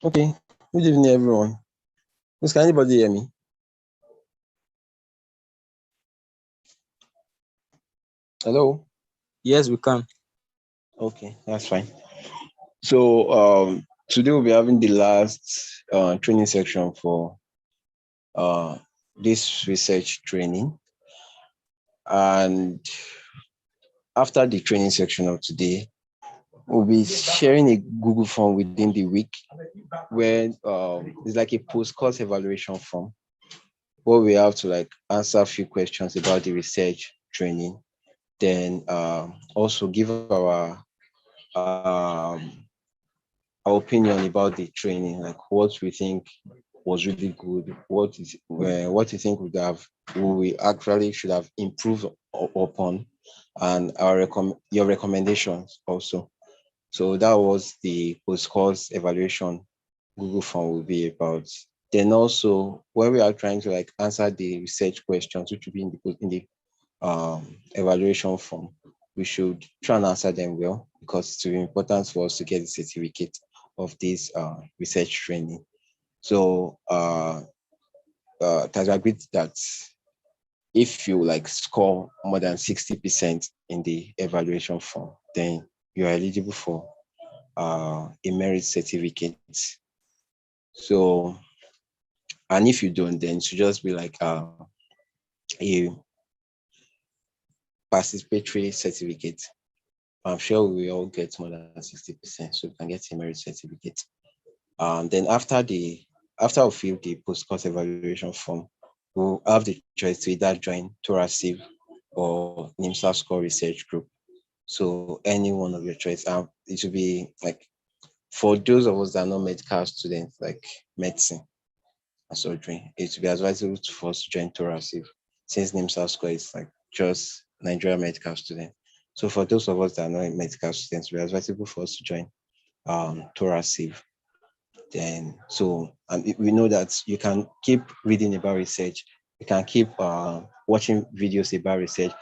Okay, good evening, everyone. Please, can anybody hear me? Hello? Yes, we can. Okay, that's fine. So today we'll be having the last training section for this research training. And after the training section of today, we'll be sharing a Google form within the week where it's like a post-course evaluation form where we have to like answer a few questions about the research training, then also give our opinion about the training, like what we think was really good, what you think we actually should have improved upon, and your recommendations also. So that was the post-course evaluation Google form will be about. Then also when we are trying to like answer the research questions, which will be in the evaluation form, we should try and answer them well because it's really important for us to get the certificate of this research training. So it has agreed that if you like score more than 60% in the evaluation form, then you are eligible for a merit certificate. So, and if you don't, then it should just be like a participatory certificate. I'm sure we all get more than 60%, so we can get a merit certificate. Then after we fill the post-course evaluation form, we'll have the choice to either join TORASIF or NIMSA-SCORE research group. So any one of your choice. It should be like for those of us that are not medical students, like medicine and surgery, it should be advisable for us to join TORASIF since NIMSA-SCORE is like just Nigeria medical student. So for those of us that are not medical students, it will be advisable for us to join TORASIF. Then and we know that you can keep reading about research, you can keep watching videos about research,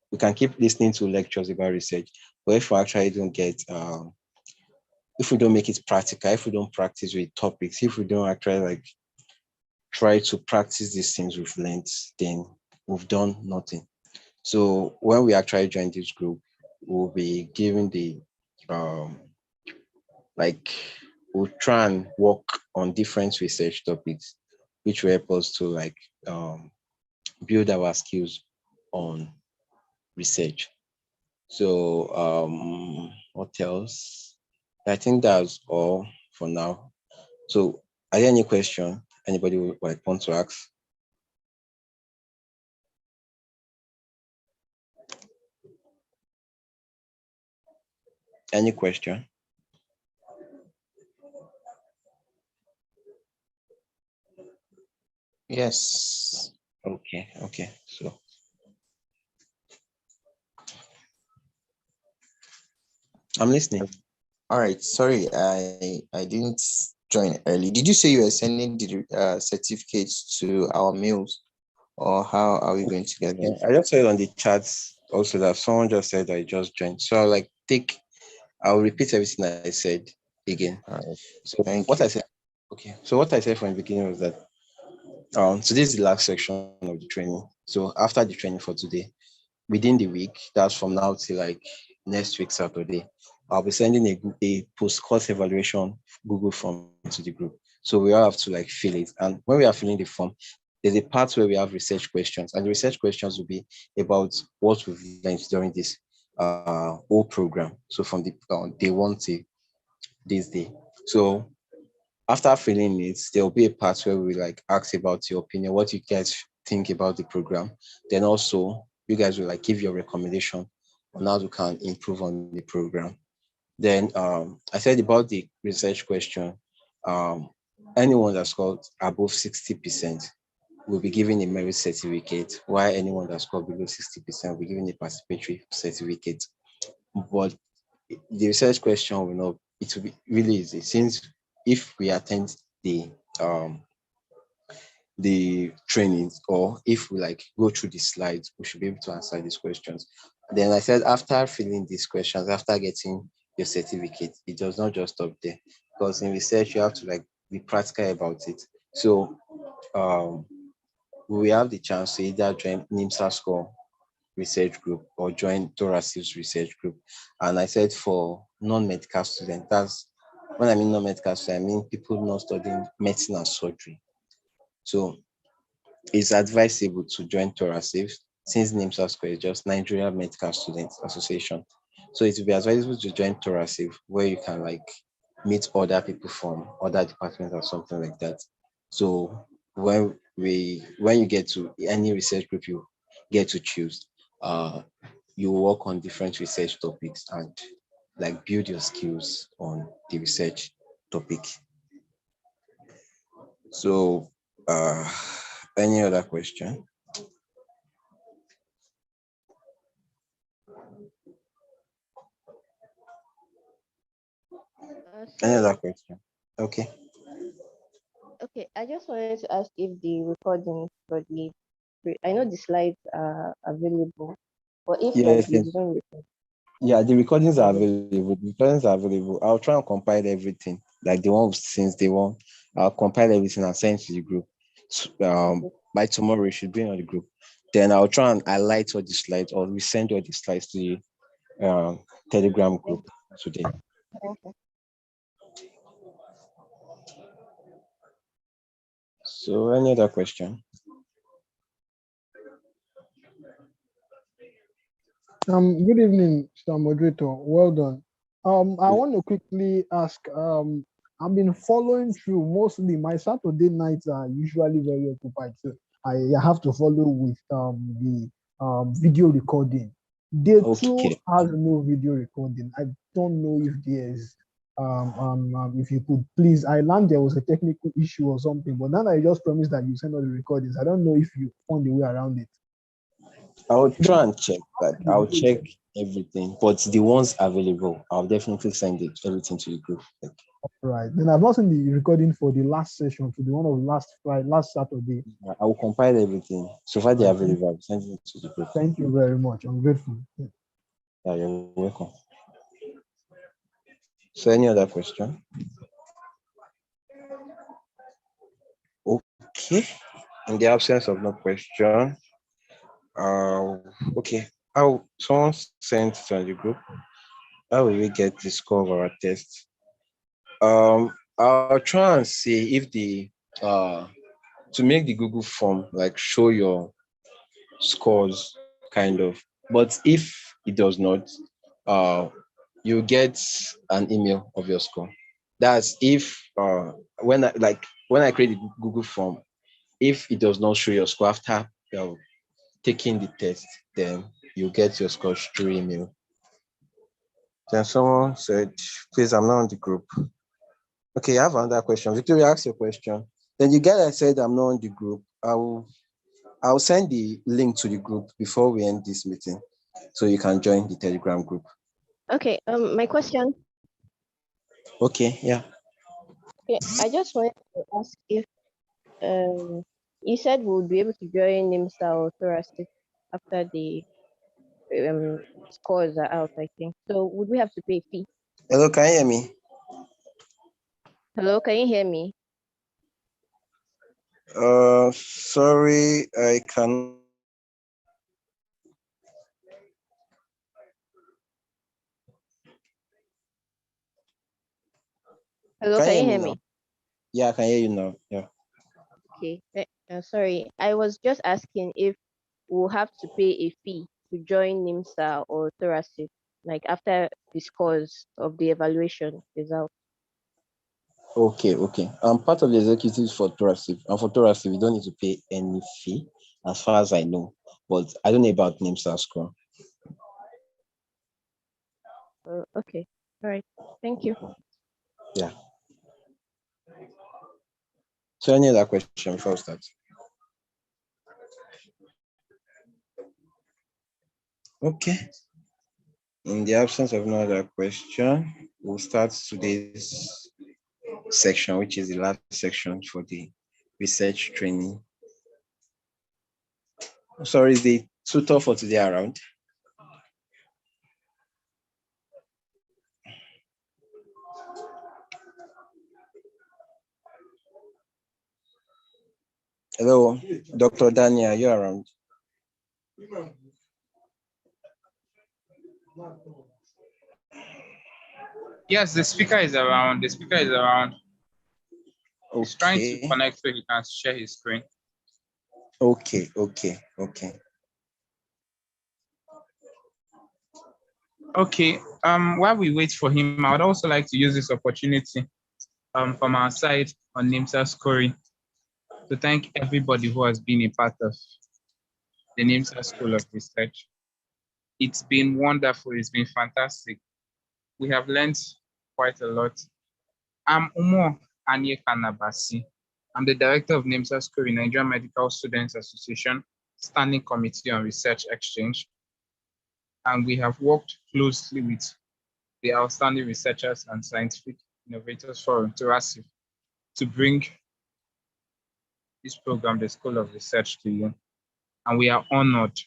we can keep listening to lectures about research, but if we actually don't get if we don't make it practical, if we don't practice with topics, if we don't actually like try to practice these things we've learned, then we've done nothing. So when we actually join this group, we'll be given the um like we'll try and work on different research topics, which will help us to like build our skills on research. So what else? I think that's all for now. So are there any question anybody would like want to ask? Any question? Yes. Okay. So I'm listening. All right. Sorry, I didn't join early. Did you say you were sending the certificates to our mails, or how are we going to get them? I just saw it on the chats also that someone just said I just joined. So I'll repeat everything I said again. All right. So Thank what you. I said, okay. So what I said from the beginning was that so this is the last section of the training. So after the training for today, within the week, that's from now till like next week Saturday, I'll be sending a post-course evaluation Google form to the group. So we all have to like fill it. And when we are filling the form, there's a part where we have research questions, and the research questions will be about what we've learned during this whole program. So from the day one to this day. So after filling it, there will be a part where we like ask about your opinion, what you guys think about the program. Then also you guys will like give your recommendation on how you can improve on the program. Then I said about the research question, um, anyone that scored above 60% will be given a merit certificate, while anyone that scored below 60% will be given a participatory certificate. But the research question will not, it will be really easy since if we attend um the trainings, or if we like go through the slides, we should be able to answer these questions. Then I said after filling these questions, after getting your certificate, it does not just stop there. because in research you have to like be practical about it. So um, we have the chance to either join NIMSA-SCORE research group or join Torasif's research group. And I said for non-medical students, that's when I mean non-medical students, I mean people not studying medicine and surgery. So it's advisable to join Torasif since NIMSA-SCORE is just Nigeria Medical Students Association. So it will be advisable to join Torasif where you can like meet other people from other departments or something like that. So when you get to any research group you get to choose, you work on different research topics and like build your skills on the research topic. So any other question? Any Sorry. other question? Okay. Okay, I just wanted to ask if the recordings for the, I know the slides are available, but if like Yes, the yes. Zoom Yeah, the recordings are recording, available. The recordings are available. I'll try and compile everything, like the one since day one. I'll compile everything and send to the group. okay, By tomorrow, it should be on the group. Then I'll try and highlight all the slides, or we send all the slides to the Telegram thank group today. you. So, any other question? Good evening, Mr. Moderator. Well done. I want to quickly ask, I've been following through mostly my Saturday nights are usually very occupied, so I have to follow with the video recording. Day two Okay. has no video recording. I don't know if there's if you could please, I learned there was a technical issue or something, but then I just promised that you send all the recordings. I don't know if you found a way around it. I'll try and check. Like, The I'll video check everything, but the ones available, I'll definitely send it everything to the group. Like, Right. Then I've not seen the recording for the last session, for the one of last Friday, last Saturday. I will compile everything. So far, they're Right. available. I'll send it to the group. Thank you very much. I'm grateful. Yeah. Yeah, you're welcome. So, any other question? Okay. In the absence of no question, uh, okay. How someone sent to the group? How will we get the score of our test? I'll try and see if the to make the Google form like show your scores kind of. But if it does not, uh, you get an email of your score. That's if when I create the Google form, if it does not show your score after taking the test, then you get your score through email. Then someone said, please, I'm not on the group. Okay, I have another question. Victoria, ask your question. Then the guy that said I'm not on the group, I'll send the link to the group before we end this meeting, so you can join the Telegram group. Okay, my question. Okay, yeah. Okay, I just wanted to ask if you said we would be able to join NIMSA or Thoracic after the scores are out, I think. So would we have to pay a fee? Hello, can you hear me? Hello, can you hear me? Sorry, I cannot hear you. Hello, Can you can hear you me hear now? me? Yeah, I can hear you now. Yeah. Okay, sorry. I was just asking if we'll have to pay a fee to join NIMSA or Thoracic, like after the scores of the evaluation is out. Okay, okay. I'm part of the executives for Torasif. And for Torasif, you don't need to pay any fee, as far as I know. But I don't know about NIMSA-SCORE. Okay, all right. Thank you. Yeah. So any other question before we start? Okay. In the absence of no other question, we'll start today's section, which is the last section for the research training. Sorry, is the tutor for today around? Hello, Dr. Daniel, you around? Yes, the speaker is around. The speaker is around. He's trying to Okay, connect so he can share his screen. okay. Okay. While we wait for him, I would also like to use this opportunity from our side on NIMSA-SCORE to thank everybody who has been a part of the NIMSA School of Research. It's been wonderful. It's been fantastic. We have learned quite a lot. I'm Umo Anye Kanabasi. I'm the director of NIMSA-SCORE, Nigerian Medical Students Association, Standing Committee on Research Exchange. And we have worked closely with the outstanding researchers and scientific innovators forum, TORASIF, to bring this program, the School of Research, to you. And we are honored.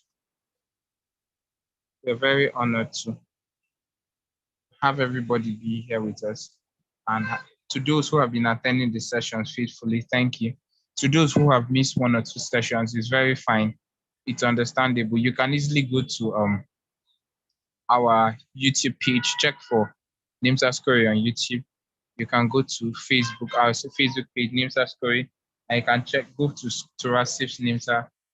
We're very honored to have everybody be here with us. And to those who have been attending the sessions faithfully, thank you. To those who have missed one or two sessions, it's very fine. It's understandable. You can easily go to our YouTube page, check for NIMSA-SCORE on YouTube. You can go to Facebook, our Facebook page, NIMSA-SCORE, and you can go to TORASIF's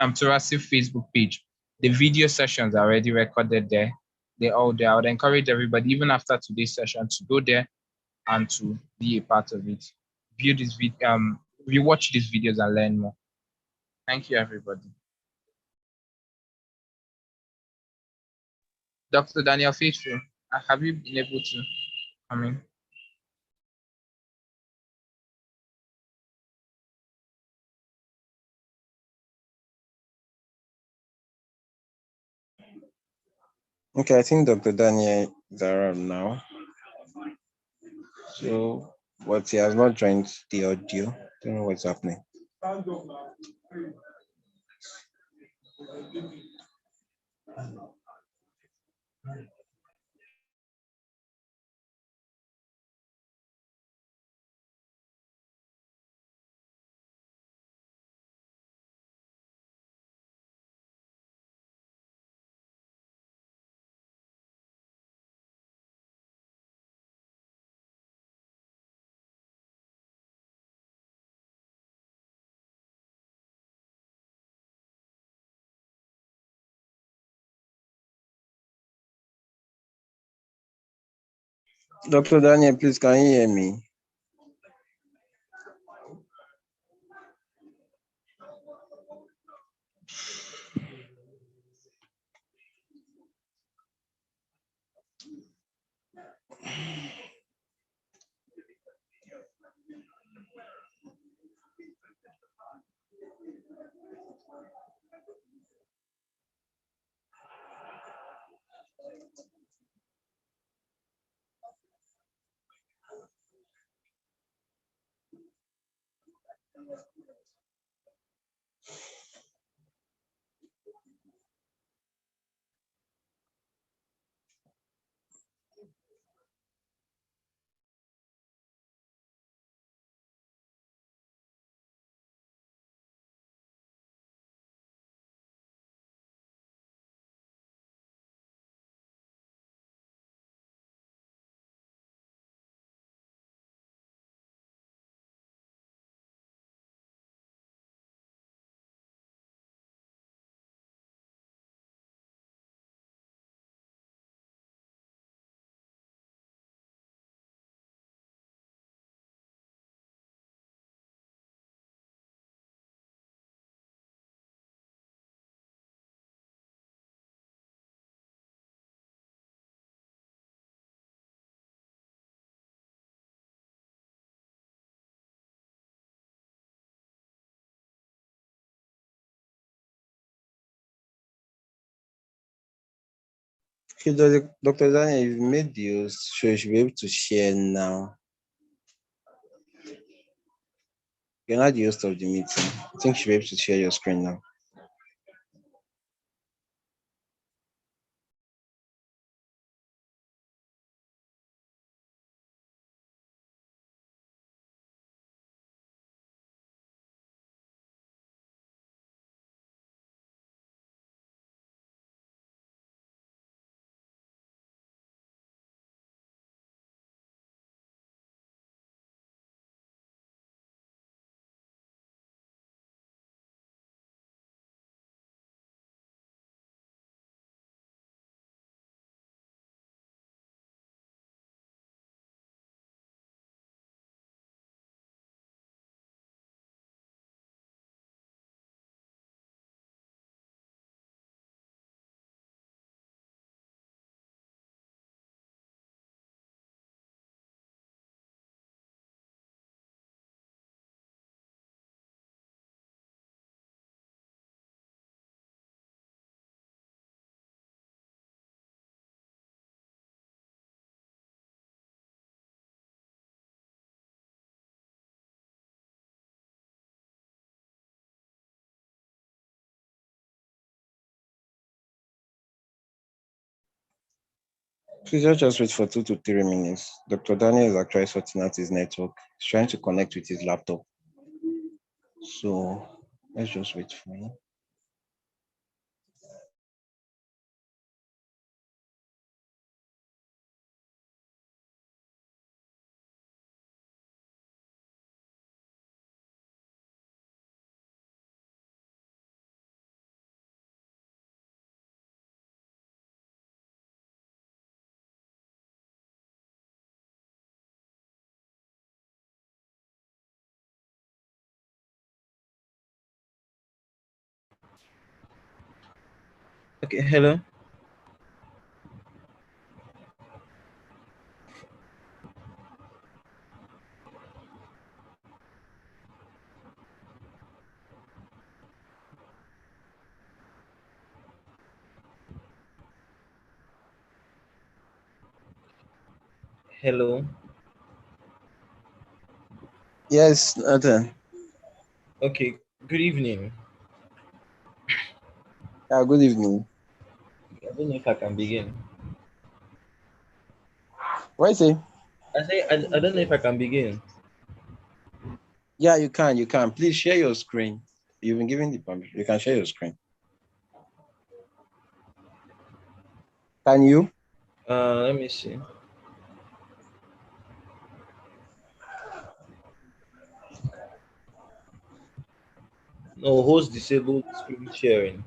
TORASIF Facebook page. The video sessions are already recorded there. They're all there. I would encourage everybody, even after today's session, to go there and to be a part of it. View this video, rewatch these videos and learn more. Thank you, everybody. Dr. Daniel Faithful, have you been able to come in? Okay, I think Dr. Daniel is around now. So, but he has not joined the audio. Don't know what's happening. Dr. Daniel, please, can you hear me? Okay, Dr. Daniel, you've made the host, so you should be able to share now. You're not the host of the meeting. I think you should be able to share your screen now. Please just wait for 2 to 3 minutes. Dr. Daniel is actually sorting out his network. He's trying to connect with his laptop. So let's just wait for him. Okay, hello. Hello. Yes, Nathan. Okay, good evening. Yeah, good evening. I don't know if I can begin. What is it? I don't know if I can begin. Yeah, you can. You can. Please share your screen. You've been given the permission. You can share your screen. Can you? Let me see. No, host disabled screen sharing.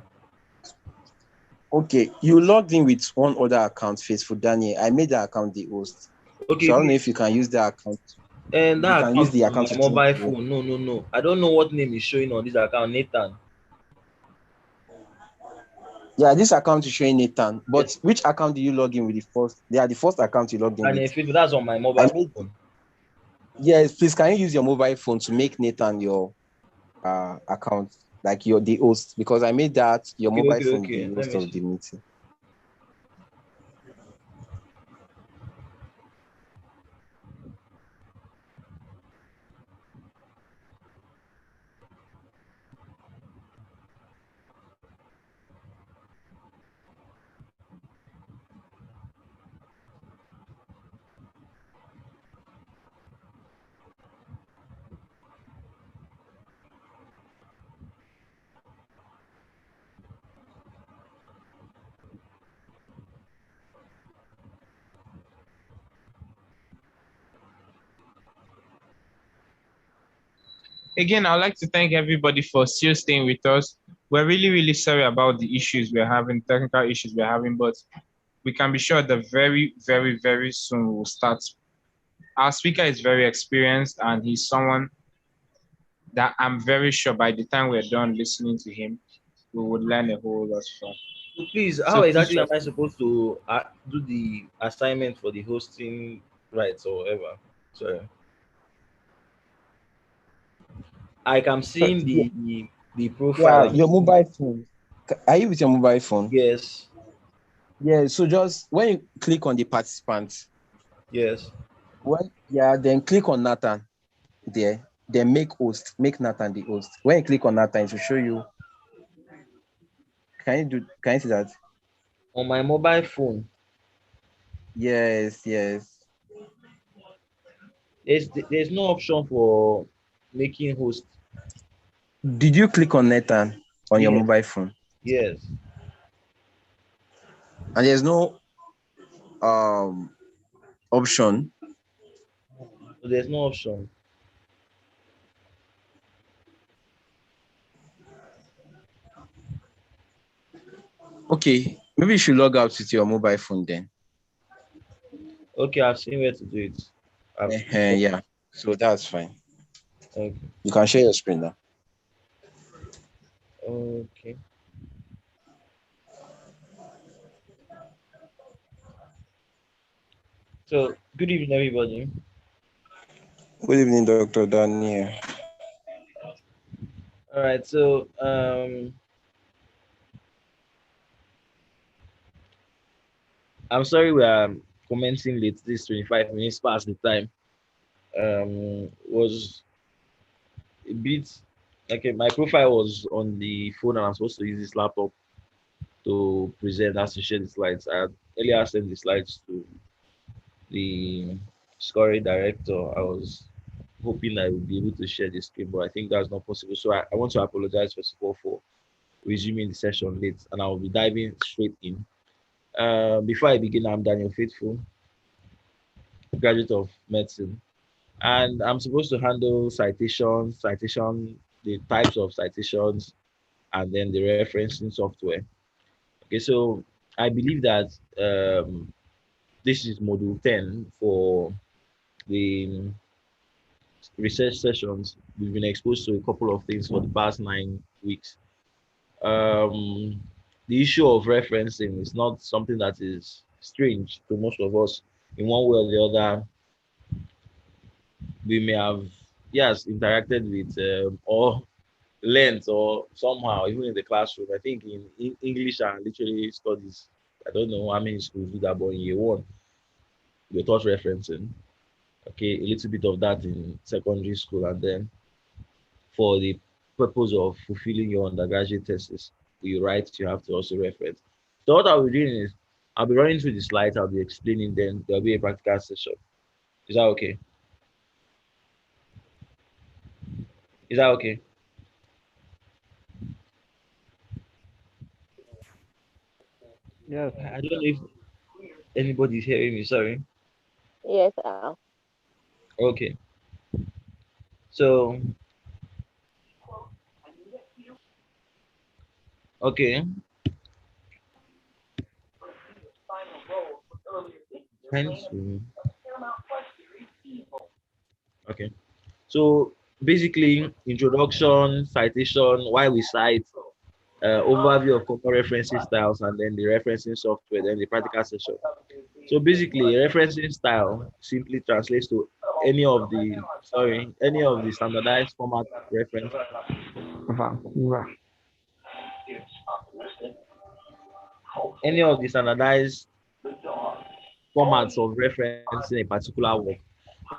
Okay. You logged in with one other account, Faithful Daniel. I made that account the host. Okay, So I don't know please. if you can use that account. And You that can use account the is on account my you think. mobile phone. No. I don't know what name is showing on this account, Nathan. Yeah, this account is showing Nathan. But Yes. which account do you log in with the first? They are the first account you logged in And with. if that's on my I mobile made. phone. Yes, please. Can you use your mobile phone to make Nathan your account, like your the host? Because I made that your mobile phone Okay. the Let host me of the see. meeting. Again, I'd like to thank everybody for still staying with us. We're really, really sorry about the issues we're having, technical issues we're having, but we can be sure that very, very, very soon we'll start. Our speaker is very experienced and he's someone that I'm very sure by the time we're done listening to him, we would learn a whole lot from. So please, So how please exactly am just, I supposed to do the assignment for the hosting rights or whatever? Sorry. I am seeing the profile. Yeah, I'm your seeing, mobile phone. Are you with your mobile phone? yes, Yeah, so just when you click on the participants, yes. then click on Nathan there, then make Nathan the host. When you click on Nathan, it will show you. Can you see that? On my mobile phone, Yes, yes. there's no option for making host. Did you click on Nathan on your Yes, mobile phone? yes. And there's no option. So there's no option. Okay, maybe you should log out with your mobile phone then. Okay, I've seen where to do it. I've clicked on. Yeah, so that's fine. Okay. You can share your screen now. Okay. So good evening, everybody. Good evening, Dr. Daniel. All right. So I'm sorry we are commencing late. This 25 minutes past the time. Was a bit okay. My profile was on the phone, and I'm supposed to use this laptop. to present, has to share the slides. I had earlier sent the slides to the scoring director. I was hoping I would be able to share the screen, but I think that's not possible. So I want to apologize first of all for resuming the session late, and I will be diving straight in. Before I begin, I'm Daniel Faithful, graduate of medicine, and I'm supposed to handle the types of citations, and then the referencing software. Okay, so I believe that this is module 10 for the research sessions. We've been exposed to a couple of things for the past 9 weeks. Um, the issue of referencing is not something that is strange to most of us. In one way or the other, we may have, yes, interacted with or learned or somehow, even in the classroom. I think in English and literary studies, I don't know how many schools do that, but in year one, we taught referencing. Okay, a little bit of that in secondary school, and then for the purpose of fulfilling your undergraduate thesis, you write, you have to also reference. So what I'll be doing is I'll be running through the slides, I'll be explaining, then there'll be a practical session. Is that okay? Is that okay? Yes. I don't know if anybody's hearing me, sorry. Yes, Al. Okay. So okay. Hence okay. So basically introduction, citation, why we cite, overview of common referencing styles, and then the referencing software, then the practical session. So basically, a referencing style simply translates to any of the standardized format of reference, any of the standardized formats of referencing a particular work.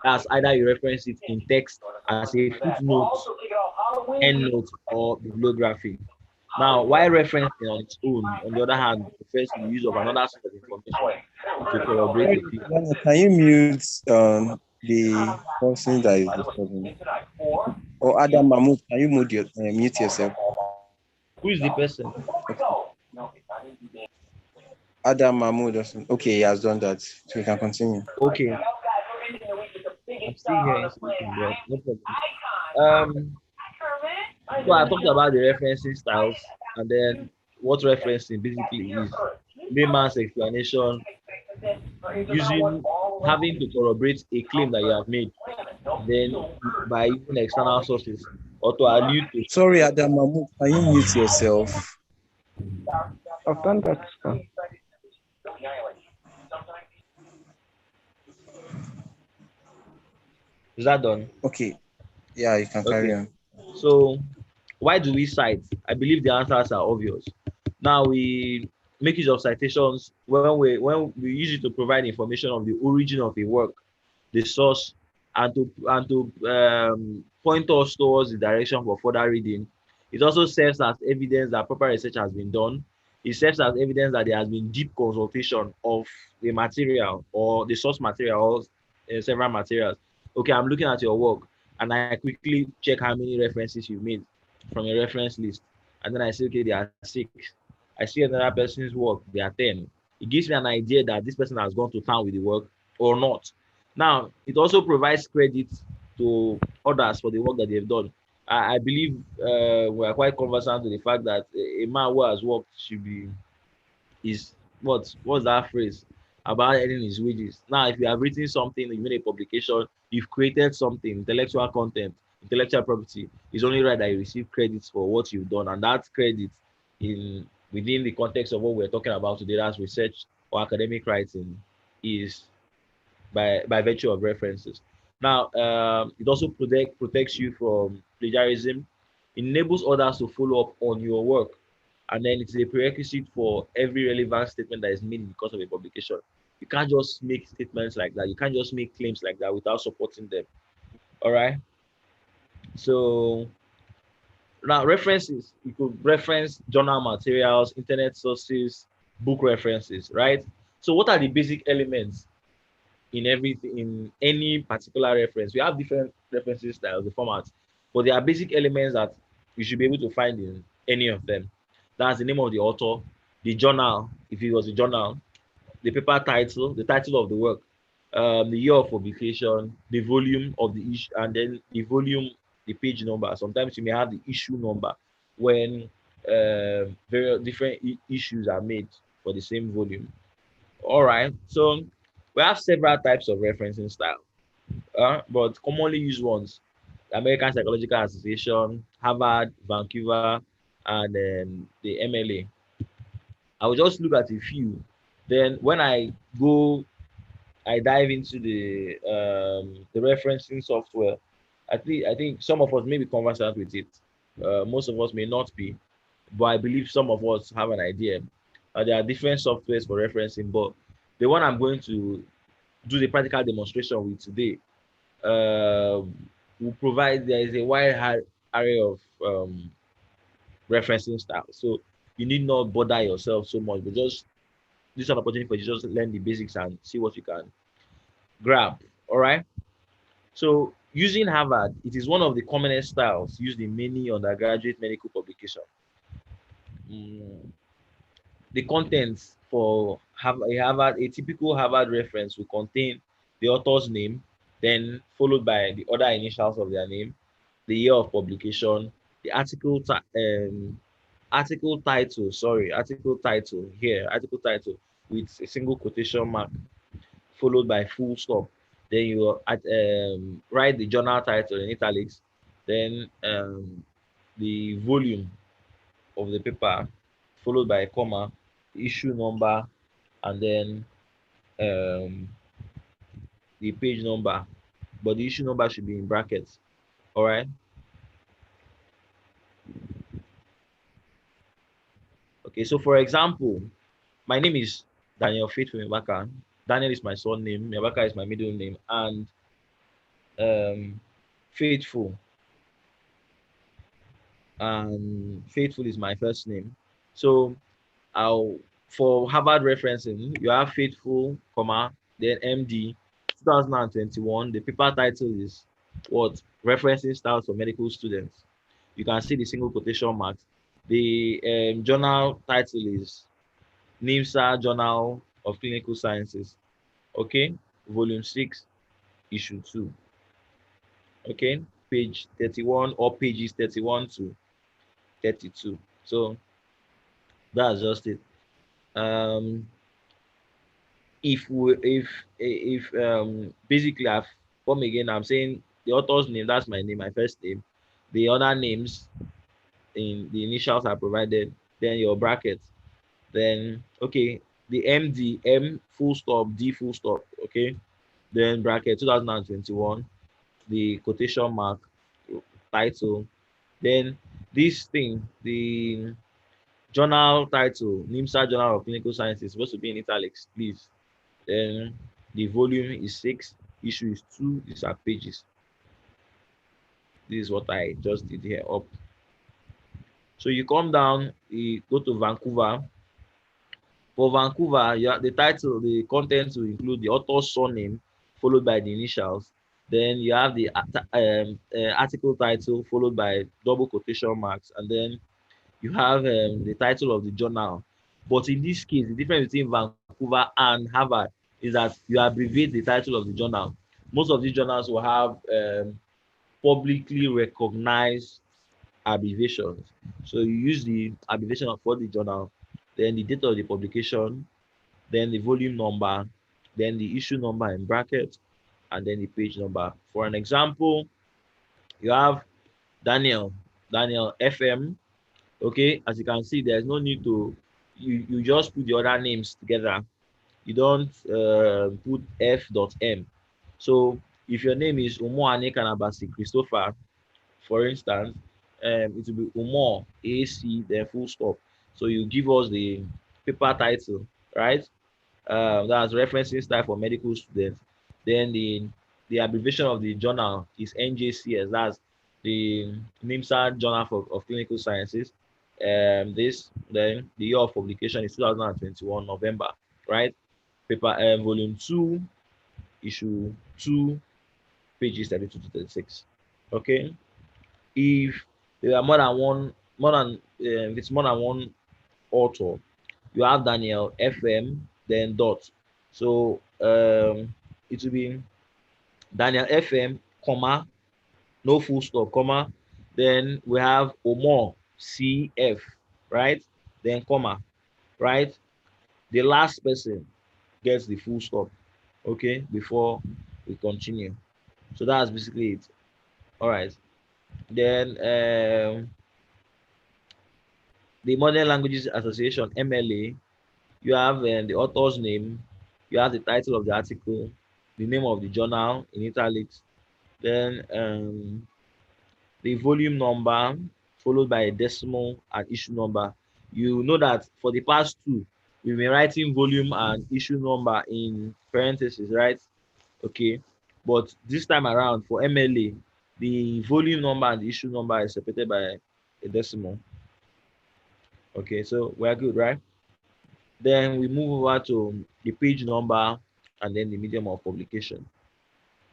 That's either you reference it in text as a footnote, endnote, or bibliography. Now, why referencing on its own, on the other hand, refers to the use of another source of information to corroborate a claim. Daniel, can you mute the person that is disturbing? Or Adam Mahmoud, can you mute yourself? Who is the person? Okay. Adam Mahmoud or something. Okay, he has done that. So we can continue. Okay, I'm still hearing something, but no problem. Um, so I talked about the referencing styles, and then what referencing basically is layman's explanation using having to corroborate a claim that you have made, then by using external sources or to allude to. Sorry, Adam Mahmoud, can you mute yourself? I've done that. Is that done? Okay. Yeah, you can carry Okay. on. So why do we cite? I believe the answers are obvious. Now we make use of citations when we use it to provide information of the origin of a work, the source, and to point us towards the direction for further reading. It also serves as evidence that proper research has been done. It serves as evidence that there has been deep consultation of the material or the source material or several materials. Okay, I'm looking at your work and I quickly check how many references you made from a reference list. And then I say, okay, there are 6. I see another person's work, there are 10. It gives me an idea that this person has gone to town with the work or not. Now, it also provides credit to others for the work that they've done. I believe we are quite conversant to the fact that a man who has worked should be is what's that phrase about earning his wages. Now, if you have written something, you made a publication, you've created something, intellectual content, intellectual property, it's only right that you receive credits for what you've done, and that credit in within the context of what we're talking about today, that's research or academic writing, is by virtue of references. Now, it also protects you from plagiarism, enables others to follow up on your work, and then it's a prerequisite for every relevant statement that is made in the course of a publication. You can't just make statements like that. You can't just make claims like that without supporting them. All right. So Now, references, you could reference journal materials, internet sources, book references, right? So what are the basic elements in everything, in any particular reference? We have different referencing styles, the formats, but there are basic elements that you should be able to find in any of them. That's the name of the author, the journal, if it was a journal, the paper title, the title of the work, the year of publication, the volume of the issue, and then the volume, the page number. Sometimes you may have the issue number when very different issues are made for the same volume. All right, so we have several types of referencing style, but commonly used ones: American Psychological Association, Harvard, Vancouver, and the MLA. I will just look at a few. Then when I dive into the referencing software, I think some of us may be conversant with it. Most of us may not be, but I believe some of us have an idea. There are different softwares for referencing, but the one I'm going to do the practical demonstration with today uh, will provide, there is a wide array of referencing styles. So you need not bother yourself so much, but just this is an opportunity for you to just learn the basics and see what you can grab. All right. So using Harvard, it is one of the commonest styles used in many undergraduate medical publications. Mm, the contents for a typical Harvard reference will contain the author's name, then followed by the other initials of their name, the year of publication, the article title here, article title with a single quotation mark followed by full stop. Then you write the journal title in italics, then the volume of the paper, followed by a comma, the issue number, and then um, the page number. But the issue number should be in brackets. All right. Okay. So for example, my name is Daniel Faithful Mibaka. Daniel is my surname. Mibaka is my middle name, and Faithful Faithful is my first name. So I'll for Harvard referencing, you have Faithful, comma, then MD 2021. The paper title is what? Referencing styles for medical students. You can see the single quotation marks. The journal title is NIMSA Journal of Clinical Sciences. Okay, volume 6, issue 2. Okay, page 31 or pages 31 to 32. So that's just it. Um, if basically I've come again, I'm saying the author's name, that's my name, my first name. The other names in the initials are provided, then your brackets. Then okay, the MD, M full stop, D full stop, okay. Then bracket 2021, the quotation mark, title. Then this thing, the journal title, NIMSA Journal of Clinical Sciences, is supposed to be in italics, please. Then the volume is 6, issue is 2, these are pages. This is what I just did here up. So you come down, you go to Vancouver. For Vancouver, the title, the content will include the author's surname, followed by the initials. Then you have the article title, followed by double quotation marks, and then you have the title of the journal. But in this case, the difference between Vancouver and Harvard is that you abbreviate the title of the journal. Most of these journals will have publicly recognized abbreviations. So you use the abbreviation for the journal, then the date of the publication, then the volume number, then the issue number in brackets, and then the page number. For an example, you have Daniel, Daniel FM. Okay, as you can see, there's no need to, you just put the other names together. You don't put F.M. So if your name is Umoane Kanabasi Christopher, for instance, it will be Umo AC, then full stop. So you give us the paper title, right? That's referencing style for medical students. Then the abbreviation of the journal is NJCS. That's the NIMSA Journal of Clinical Sciences. This then the year of publication is 2021 November, right? Paper volume 2, issue 2, pages 32 to 36. Okay. If there are if it's more than one author, you have Daniel FM, then dot. So it will be Daniel FM, comma, no full stop, comma. Then we have Omar CF, right? Then comma, right? The last person gets the full stop, okay, before we continue. So that's basically it. All right. Then the Modern Languages Association (MLA), you have the author's name, you have the title of the article, the name of the journal in italics, then the volume number followed by a decimal and issue number. You know that for the past two, we've been writing volume and issue number in parentheses, right? Okay. But this time around for MLA, the volume number and the issue number is separated by a decimal. Okay, so we're good, right? Then we move over to the page number and then the medium of publication.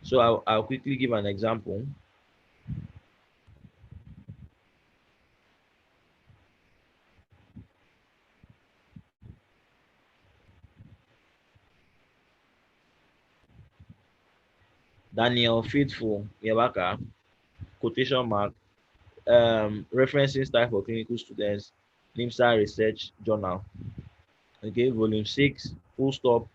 So I'll quickly give an example. Daniel Faithful Yabaka, quotation mark, referencing style for clinical students, NIMSA Research Journal. Okay, volume 6, full stop,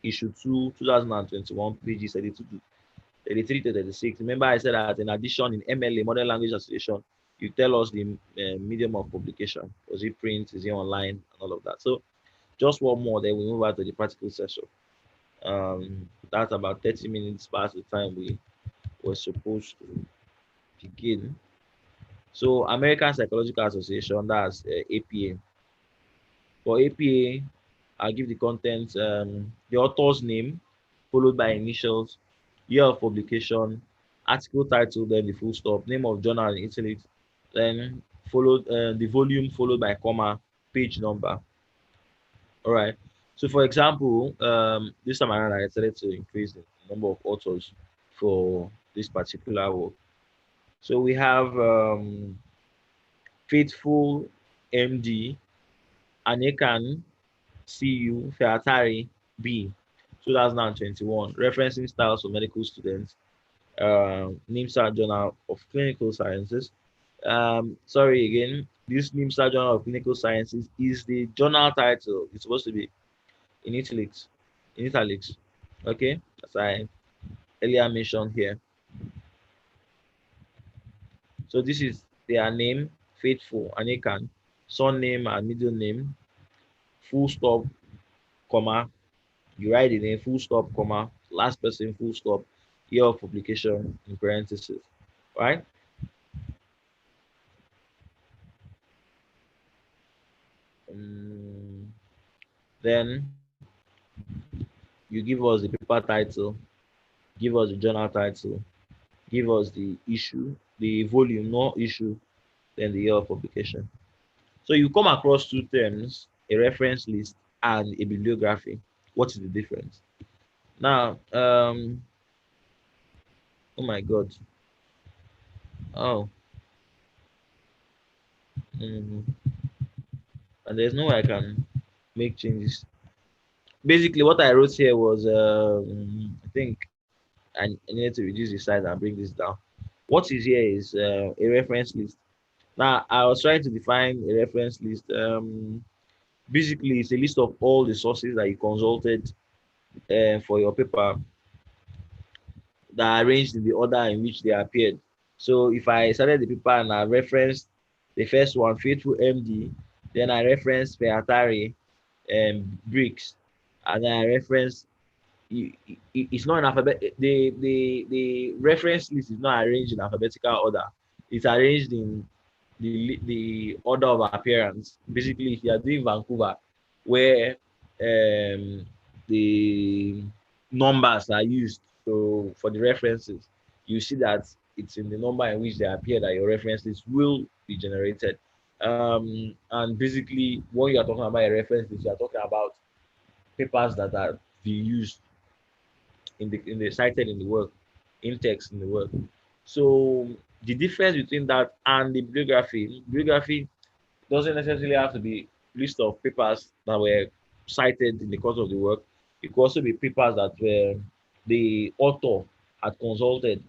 issue 2, 2021, pages 32 to 33 to 36. Remember, I said that in addition, in MLA, Modern Language Association, you tell us the medium of publication. Was it print? Is it online? And all of that. So, just one more, then we move on to the practical session. That's about 30 minutes past the time we were supposed to begin. So, American Psychological Association, that's APA. For APA, I'll give the content, the author's name, followed by initials, year of publication, article title, then the full stop, name of journal in italics, then followed the volume followed by comma, page number. All right. So for example, this time around I decided to increase the number of authors for this particular work. So we have Faithful MD, Anekan CU, Featari B, 2021, referencing styles for medical students, NIMSA Journal of Clinical Sciences. Sorry again, this NIMSA Journal of Clinical Sciences is the journal title. It's supposed to be in italics, okay, as I earlier mentioned here. So this is their name, Faithful Anekan, surname and middle name, full stop, comma, you write the name, full stop, comma, last person, full stop, year of publication in parentheses, right? Then you give us the paper title, give us the journal title, give us the issue, the volume, no issue, then the year of publication. So you come across two terms, a reference list and a bibliography. What is the difference? Now, oh my God. Oh. And there's no way I can make changes. Basically, what I wrote here was, I think I needed to reduce the size and bring this down. What is here is a reference list. Now, I was trying to define a reference list. Basically, it's a list of all the sources that you consulted for your paper that are arranged in the order in which they appeared. So if I started the paper and I referenced the first one, Faithful MD, then I referenced Featari Bricks, and then I referenced it's not in alphabet. The reference list is not arranged in alphabetical order. It's arranged in the order of appearance. Basically, if you are doing Vancouver, where the numbers are used so for the references, you see that it's in the number in which they appear that your reference list will be generated. And basically, when you are talking about a reference list, you are talking about papers that are being used in the cited in the work, in text in the work. So the difference between that and the bibliography doesn't necessarily have to be list of papers that were cited in the course of the work. It could also be papers that were the author had consulted,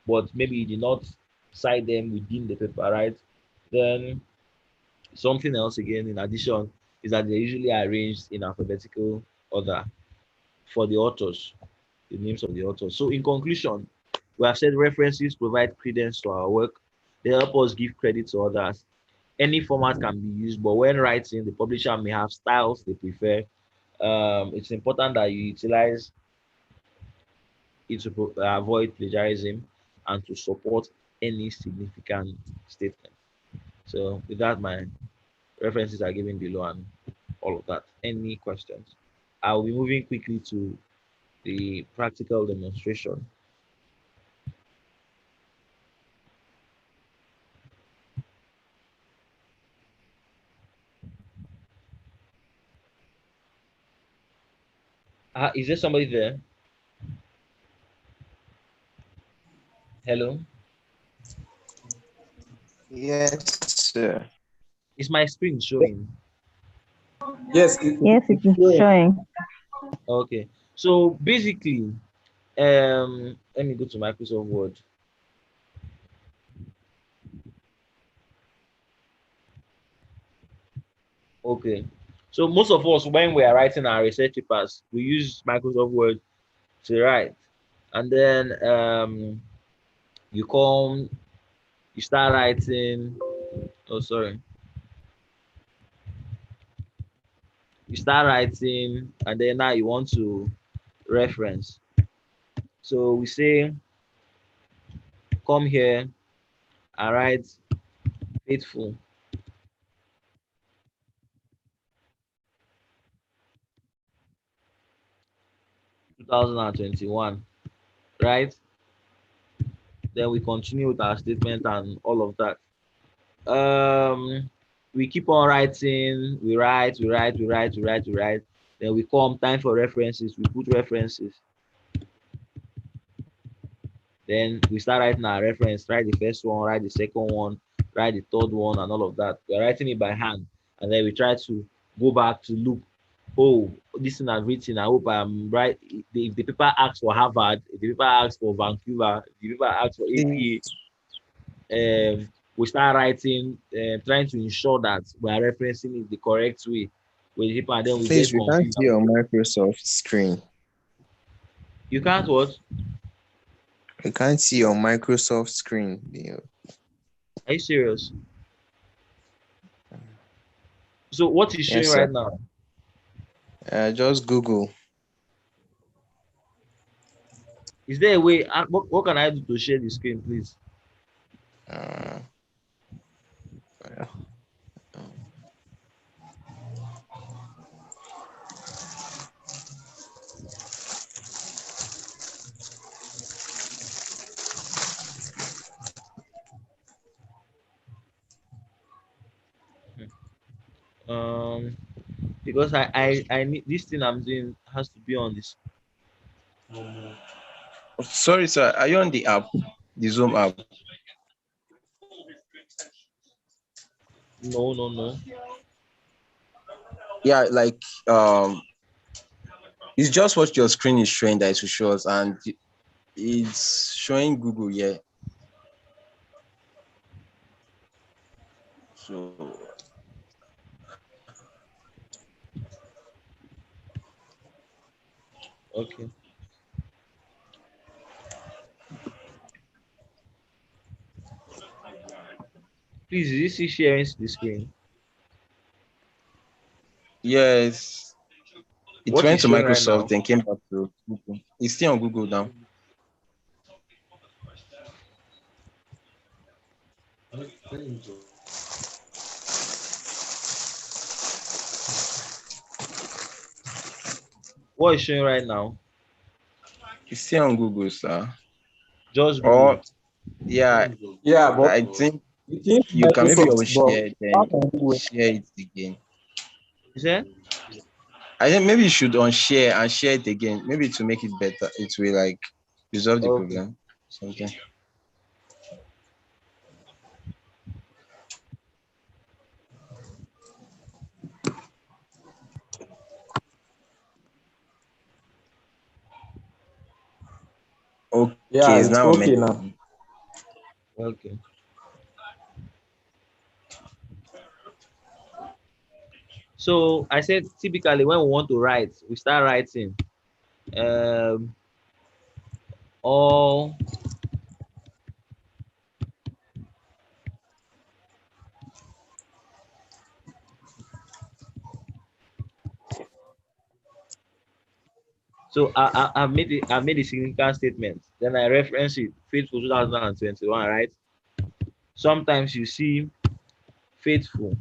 but maybe he did not cite them within the paper, right? Then something else again in addition is that they're usually arranged in alphabetical order for the authors, the names of the authors. So in conclusion, we have said references provide credence to our work. They help us give credit to others. Any format can be used, but when writing, the publisher may have styles they prefer. It's important that you utilize it to avoid plagiarism and to support any significant statement. So with that, my references are given below and all of that. Any questions? I'll be moving quickly to the practical demonstration. Is there somebody there? Hello? Yes, sir. Is my screen showing? Yes, Yes, it is showing. Okay. So basically, let me go to Microsoft Word. Okay. So most of us, when we are writing our research papers, we use Microsoft Word to write. And then you come, you start writing. Oh, sorry. You start writing, and then now you want to reference. So we say, come here and write faithful 2021, right? Then we continue with our statement and all of that. We keep on writing, we write, we write, we write, we write, we write. Then we come time for references, we put references. Then we start writing our reference, write the first one, write the second one, write the third one, and all of that. We're writing it by hand. And then we try to go back to look, oh, this thing I've written, I hope I'm right. If the paper asks for Harvard, if the paper asks for Vancouver, if the paper asks for APA, we start writing, trying to ensure that we are referencing it the correct way with the paper, and then we Please, get we can't confused. see your Microsoft screen. You can't what? We can't see your Microsoft screen. Are you serious? So what is showing Yes, right sir. now? Just Google. Is there a way? What can I do to share the screen, please? Uh, Um, because I need this thing I'm doing has to be on this. sorry, sir. Are you on the app, the Zoom app? No, no, no. Yeah, like it's just what your screen is showing that it will show us, and it's showing Google, yeah. So Okay. Please, is this sharing the screen? yes, it What is went to showing right Microsoft, now? then came back to Google. It's still on Google now. What is showing right now? It's still on Google, sir. Just Google Or it. yeah, Yeah, but I think you think you can maybe Microsoft, but share, how then can you win? share it again. You said? I think maybe you should unshare and share it again. Maybe to make it better. It will like resolve the Okay. problem. Something. Okay, Yeah, it's it's now okay meant. now. Okay. So I said typically when we want to write, we start writing um all so I've made a significant statement. Then I reference it, faithful 2021, right? Sometimes you see faithful.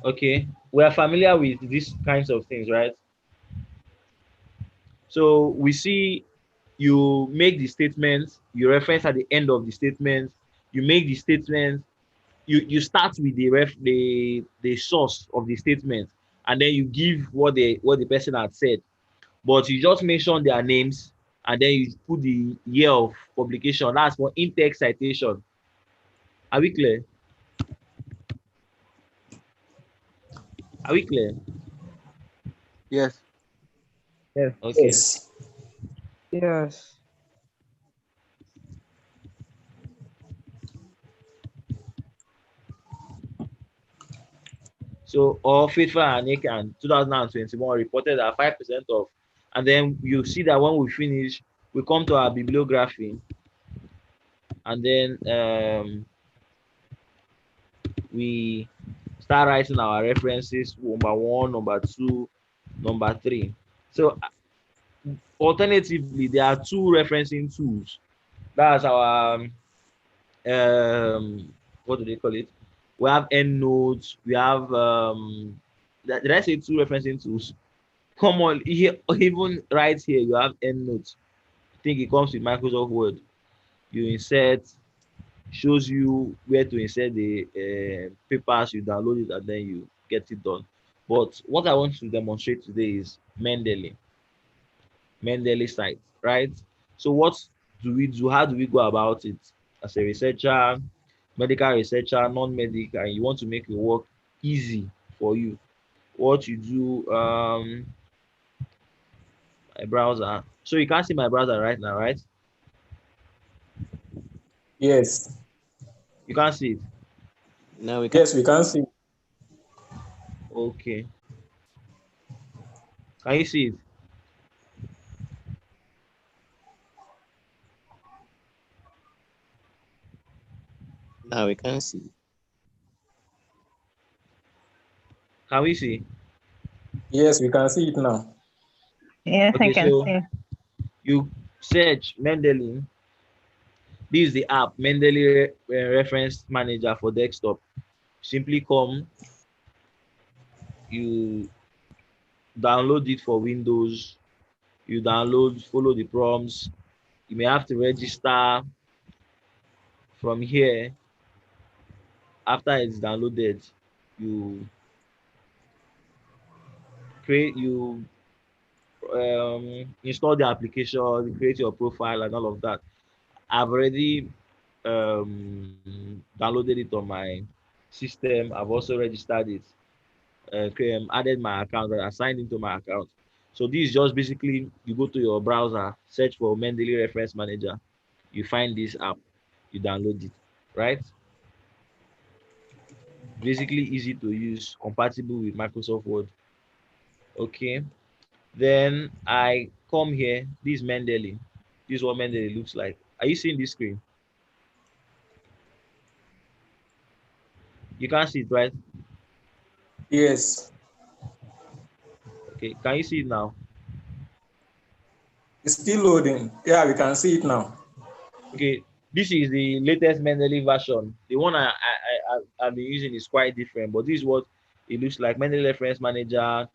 Okay, we are familiar with these kinds of things, right? So we see you make the statement, you reference at the end of the statement, you make the statement, you start with the source of the statement, and then you give what the person had said, but you just mention their names, and then you put the year of publication. That's for in-text citation. Are we clear? Are we clear? Yes. Yes. Okay. Yes. Yes. So all faithful and Akan 2021 reported at 5% of, and then you see that when we finish, we come to our bibliography, and then we start writing our references, number one, number two, number three. So alternatively, there are two referencing tools. That's our what do they call it? We have EndNotes. We have did I say two referencing tools? Come on, here even right here you have EndNotes. I think it comes with Microsoft Word. You insert, shows you where to insert the papers, you download it, and then you get it done. But what I want to demonstrate today is Mendeley site, right? So what do we do? How do we go about it? As a researcher, medical researcher, non-medical, and you want to make your work easy for you. What you do, my browser. So you can't see my browser right now, right? Yes. You can't see it. Now we can. Yes, we can see. Okay. Can you see it? Now we can see. Can we see? Yes, we can see it now. Yes, I Okay, can so see. you search Mendeley. This is the app, Mendeley Reference Manager for desktop. Simply come, you download it for Windows. You download, follow the prompts. You may have to register from here. After it's downloaded, you you install the application, create your profile and all of that. I've already downloaded it on my system. I've also registered it, added my account, assigned into my account. So this is just basically you go to your browser, search for Mendeley Reference Manager, you find this app, you download it, right? Basically easy to use, compatible with Microsoft Word. Okay. Then I come here. This is Mendeley. This is what Mendeley looks like. Are you seeing this screen? You can't see it, right? Yes. Okay, can you see it now? It's still loading. Yeah, we can see it now. Okay, this is the latest Mendeley version. The one I've been using is quite different, but this is what it looks like. Mendeley Reference Manager.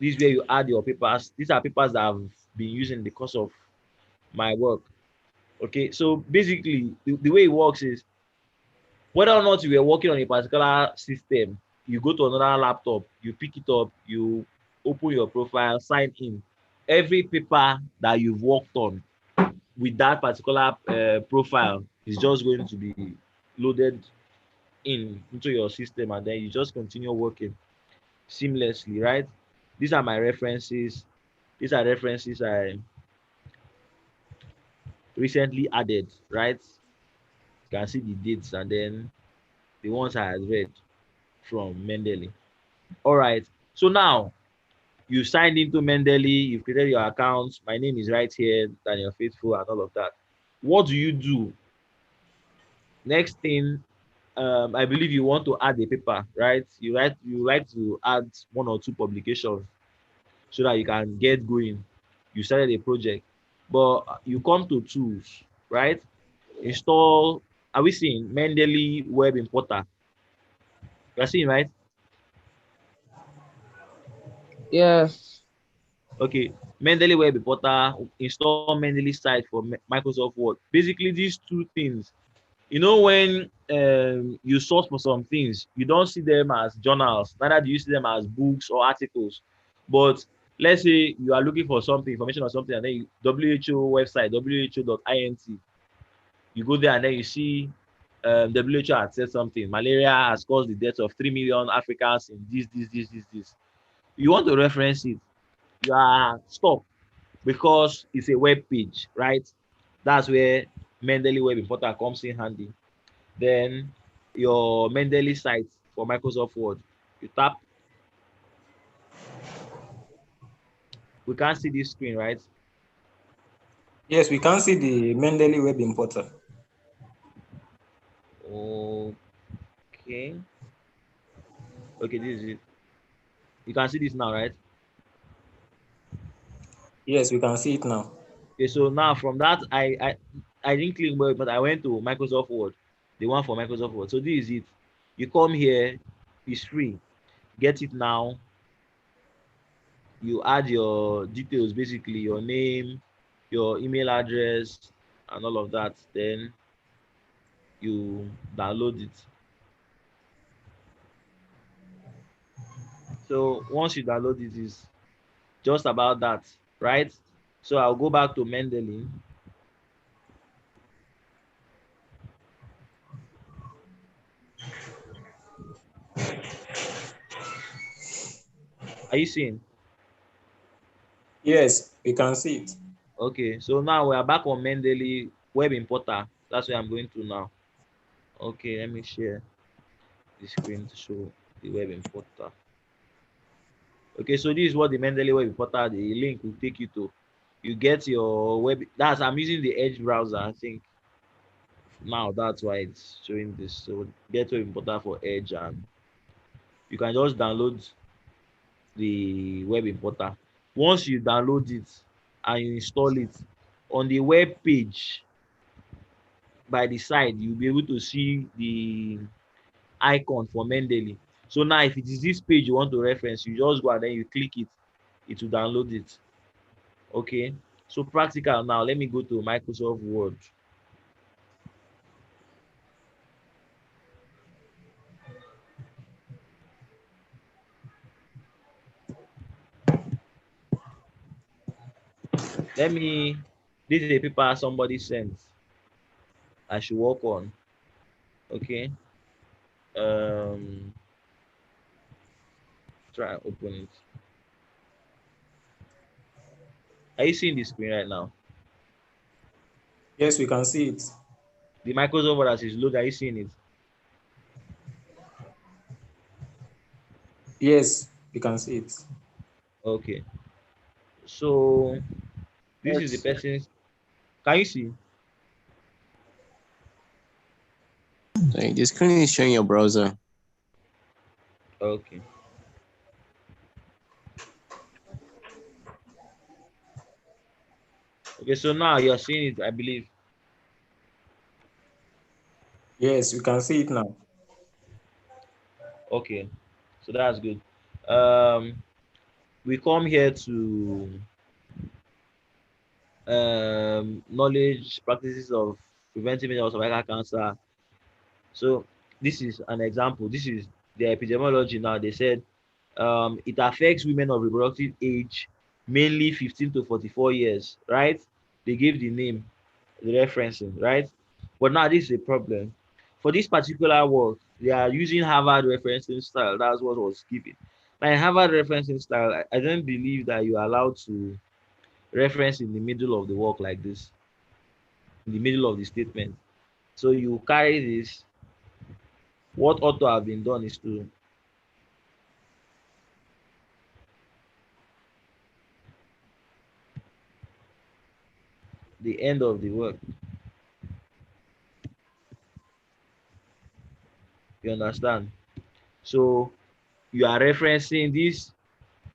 This is where you add your papers. These are papers that I've been using in the course of my work. Okay, so basically, the way it works is whether or not you were working on a particular system, you go to another laptop, you pick it up, you open your profile, sign in. Every paper that you've worked on with that particular profile is just going to be loaded into your system, and then you just continue working seamlessly, right? These are my references. These are references I recently added, right? You can see the dates and then the ones I had read from Mendeley. All right. So now you signed into Mendeley, you've created your account. My name is right here, Daniel Faithful, and all of that. What do you do? Next thing, I believe you want to add a paper, right? You like to add one or two publications so that you can get going. You started a project, but you come to tools, right? Install. Are we seeing Mendeley Web Importer? You are seeing, right? Yes. Okay, Mendeley Web Importer, install Mendeley site for Microsoft Word. Basically, these two things. You know, when you source for some things, you don't see them as journals, neither do you see them as books or articles. But let's say you are looking for something, information or something, and then WHO website, who.int, you go there and then you see WHO had said something. Malaria has caused the death of 3 million Africans in this. You want to reference it, you are stuck because it's a web page, right? That's where Mendeley Web Importer comes in handy. Then your Mendeley site for Microsoft Word, you tap. We can't see this screen, right? Yes, we can see the Mendeley Web Importer. Okay. Okay, this is it. You can see this now, right? Yes, we can see it now. Okay, so now from that, I didn't click Word, but I went to Microsoft Word, the one for Microsoft Word. So this is it. You come here, it's free. Get it now. You add your details, basically your name, your email address, and all of that. Then you download it. So once you download it, is just about that, right? So I'll go back to Mendeley. Are you seeing? Yes, we can see it. Okay, so now we are back on Mendeley Web Importer. That's where I'm going to now. Okay, let me share the screen to show the Web Importer. Okay, so this is what the Mendeley Web Importer, the link will take you to. You get your web. I'm using the Edge browser, I think. Now that's why it's showing this. So get Web Importer for Edge, and you can just download the Web Importer. Once you download it and you install it, on the web page by the side, you'll be able to see the icon for Mendeley. So now if it is this page you want to reference, you just go and then you click it, it will download it. Okay, so practical now. Let me go to Microsoft Word. This is a paper somebody sent I should work on. Okay, um try and open it. Are you seeing the screen right now? Yes, we can see it. The Microsoft Word as is loaded, are you seeing it? Yes, we can see it. Okay, so this is the Yes. person's. Can you see? The screen is showing your browser. Okay. Okay, so now you're seeing it, I believe. Yes, we can see it now. Okay, so that's good. We come here to knowledge practices of preventive measures of cervical cancer. So this is an example. This is the epidemiology now. They said it affects women of reproductive age, mainly 15 to 44 years, right? They gave the name, the referencing, right? But now this is a problem. For this particular work, they are using Harvard referencing style. That's what was given. Now, in Harvard referencing style, I don't believe that you are allowed to reference in the middle of the work like this, in the middle of the statement. So you carry this. What ought to have been done is to the end of the work. You understand? So you are referencing this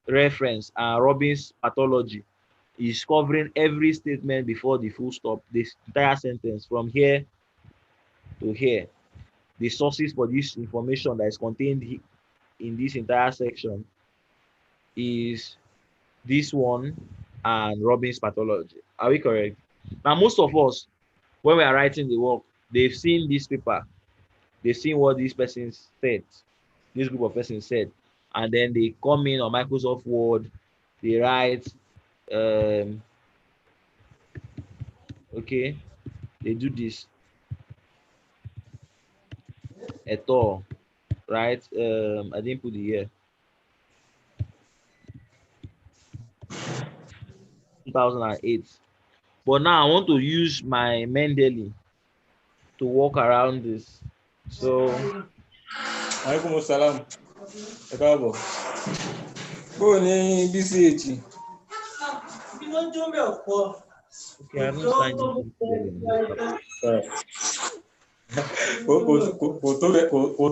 reference and Robbins pathology is covering every statement before the full stop, this entire sentence from here to here. The sources for this information that is contained in this entire section is this one and Robbins pathology. Are we correct? Now, most of us, when we are writing the work, they've seen this paper, they've seen what this person said, this group of persons said, and then they come in on Microsoft Word, they write, okay, they do this at all, right? I didn't put the year, 2008. But now I want to use my Mendeley to walk around this. So, Alaikum salam. Ẹ káàbọ̀. Bó o ní BCH? okay, I don't sign in Mendeley on this part. Kò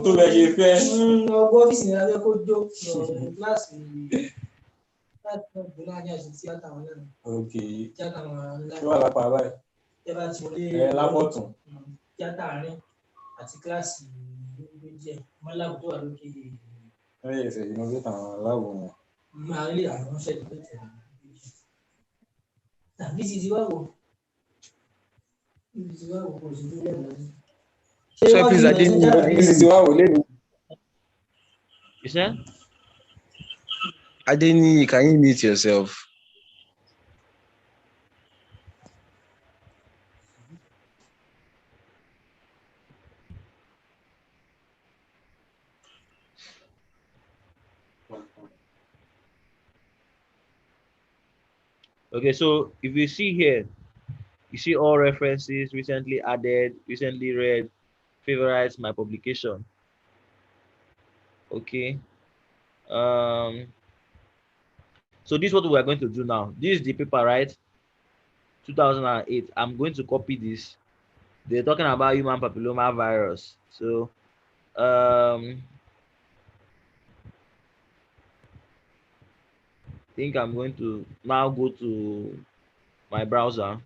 tó bẹ ṣe fẹ́. Ọgbọ́n ọ́fíìsì ni abẹ́ kó jó kíláàsì láti náà gbóná ní àṣẹ tíátà wọn náà. Ok. Tíátà wọn ńlá. Ṣé wà lápá báyìí? Tẹ́ bá ti wọlé lápọ̀tún. tíátà àárín àti kíláàsì méjì ẹ̀ mọ́láàbù tó wà lókè. Wọ́n yẹ ẹsẹ̀ yìí wọ́n gbé tàwọn aláwọ̀ wọn. Máa rí àwọn ṣẹ́ẹ̀dì tó tẹ̀lé. Tàbí ti wá wò. Ti wá wò kò sí ní lẹ́nu lọ́dún. So please, I didn't. You said? Adeni, can you mute yourself? Okay, so if you see here, you see all references recently added, recently read, favorites, my publication. Okay. So this is what we are going to do now. This is the paper, right? 2008. I'm going to copy this. They're talking about human papilloma virus. So I think I'm going to now go to my browser.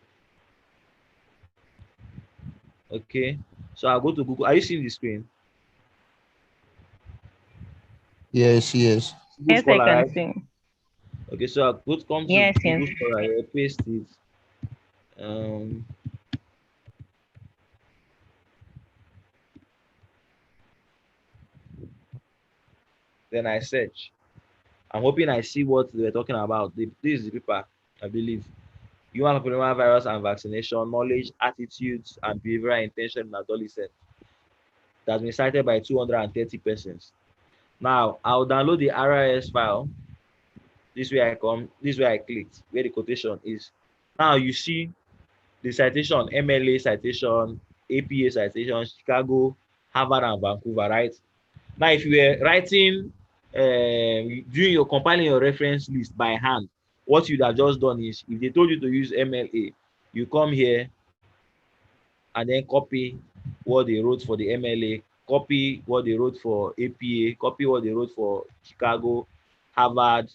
Okay, so I'll go to Google. Are you seeing the screen? Yes. Yes, I Scholar, can right? see. Okay, so I'll come to Yes, Google yes. Scholar, I paste it. Then I search. I'm hoping I see what they were talking about. This is the paper, I believe. Human papilloma virus and vaccination, knowledge, attitudes, and behavioral intention in adolescents. That's been cited by 230 persons. Now, I'll download the RIS file. This way I come, this way I clicked, where the quotation is. Now you see the citation, MLA citation, APA citation, Chicago, Harvard, and Vancouver, right? Now, if you were writing, doing your compiling your reference list by hand, what you'd have just done is, if they told you to use MLA, you come here and then copy what they wrote for the MLA, copy what they wrote for APA, copy what they wrote for Chicago, Harvard.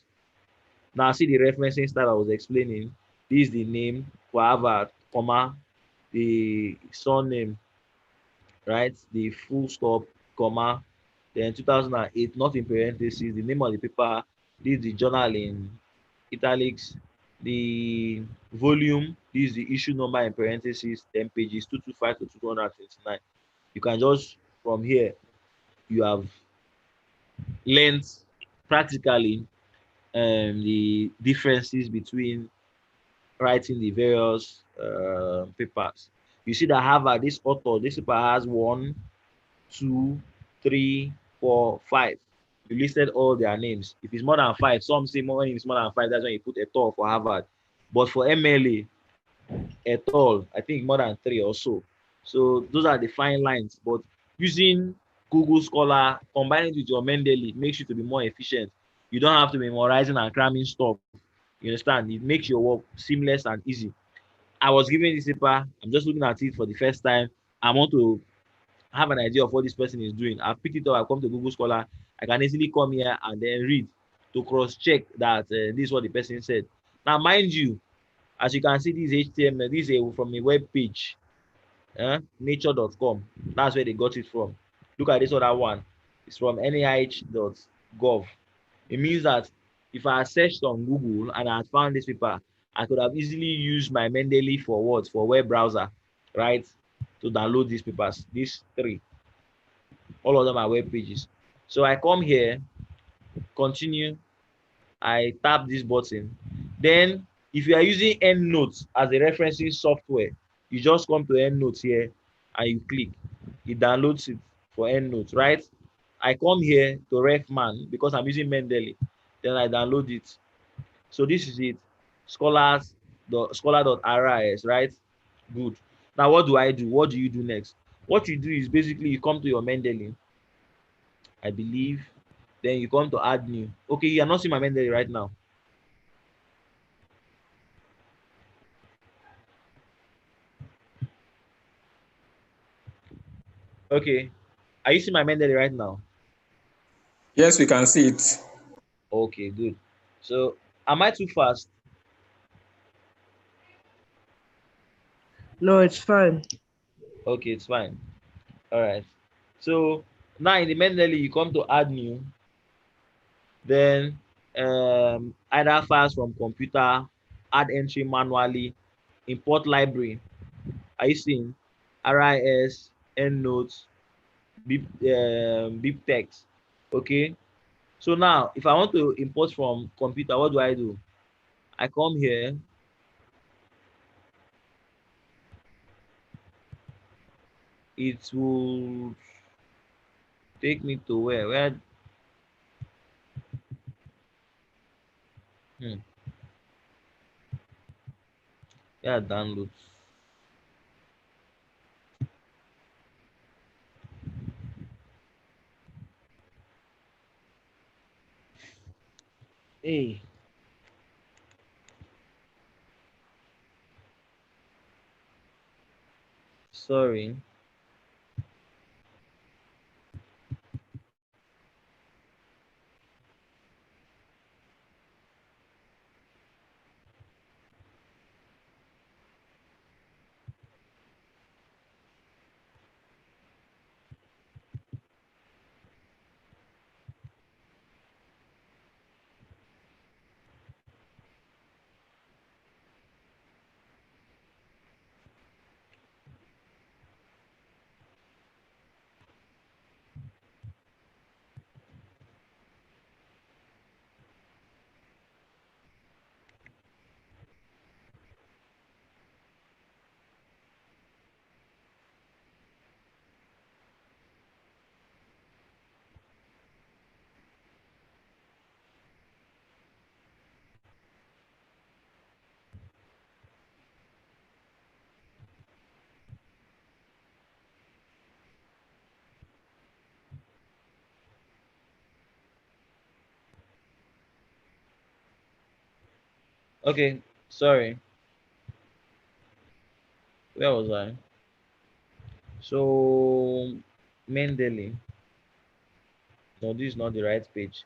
Now see the referencing style I was explaining. This is the name for Harvard, comma, the surname, right? The full stop, comma, then 2008, not in parentheses, the name of the paper, this is the journal in italics, the volume, this is the issue number in parentheses, 10 pages, 225 to 229. You can just, from here, you have learned practically the differences between writing the various papers. You see that Harvard, this author, this paper has 1, 2, 3, 4, 5. You listed all their names. If it's more than 5, some say more when it's more than 5, that's when you put a tall for Harvard. But for MLA, a tall, I think more than 3 or so. So those are the fine lines. But using Google Scholar, combining it with your Mendeley makes you to be more efficient. You don't have to be memorizing and cramming stuff. You understand? It makes your work seamless and easy. I was given this paper. I'm just looking at it for the first time. I want to have an idea of what this person is doing. I've picked it up. I come to Google Scholar. I can easily come here and then read to cross-check that this is what the person said. Now, mind you, as you can see, this HTML. This is from a web page, nature.com. That's where they got it from. Look at this other one. It's from nih.gov. It means that if I searched on Google and I had found this paper, I could have easily used my Mendeley for what? For web browser, right? To download these papers, these 3. All of them are web pages. So I come here, continue. I tap this button. Then, if you are using EndNote as a referencing software, you just come to EndNote here and you click. It downloads it for EndNote, right? I come here to RefMan because I'm using Mendeley. Then I download it. So this is it. Scholar.ris, right? Good. Now what do I do? What do you do next? What you do is basically you come to your Mendeley, I believe. Then you come to add new. Okay, you are not seeing my Mendeley right now. Okay. Are you seeing my Mendeley right now? Yes, we can see it. Okay, good. So am I too fast? No, it's fine. Okay, it's fine. All right. So now in the Mendeley, you come to add new. Then either files from computer, add entry manually, import library. Are you seeing RIS, EndNotes, beep text? Okay. So now, if I want to import from computer, what do? I come here. It will take me to where? Hmm. Yeah, downloads. Hey. Sorry. Okay, sorry. Where was I? So Mendeley. No, this is not the right page.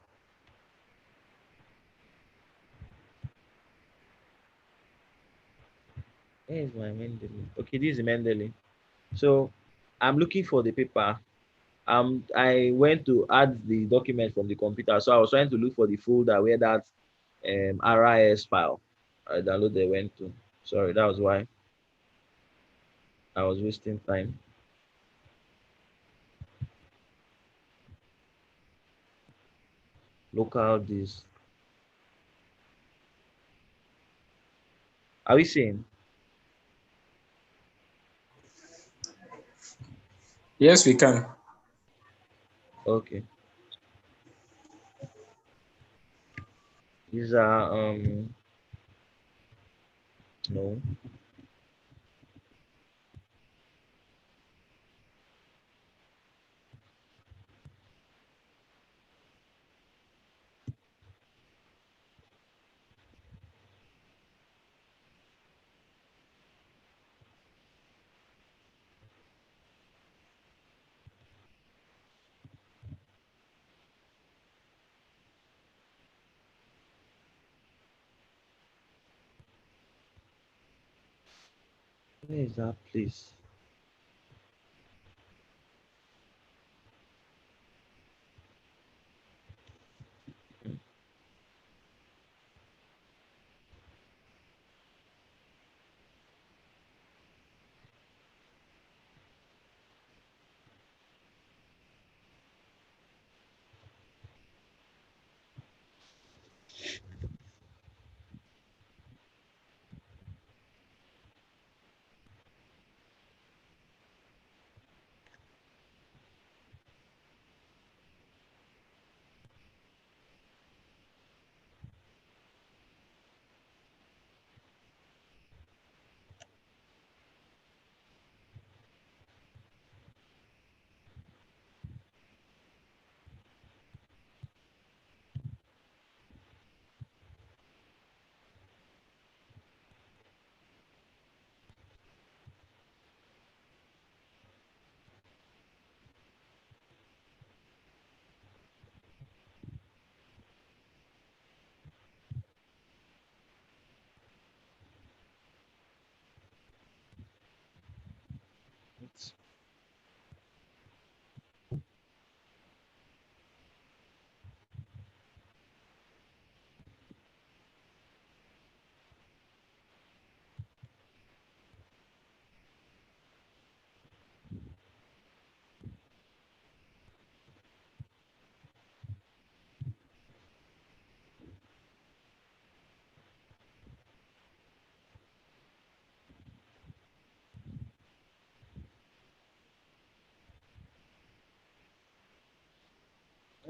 Where is my Mendeley? Okay, this is Mendeley. So I'm looking for the paper. I went to add the document from the computer, so I was trying to look for the folder where that RIS file I downloaded went to. Sorry, that was why I was wasting time. Local this. Are we seeing? Yes, we can. Okay. These are no. Where is that place?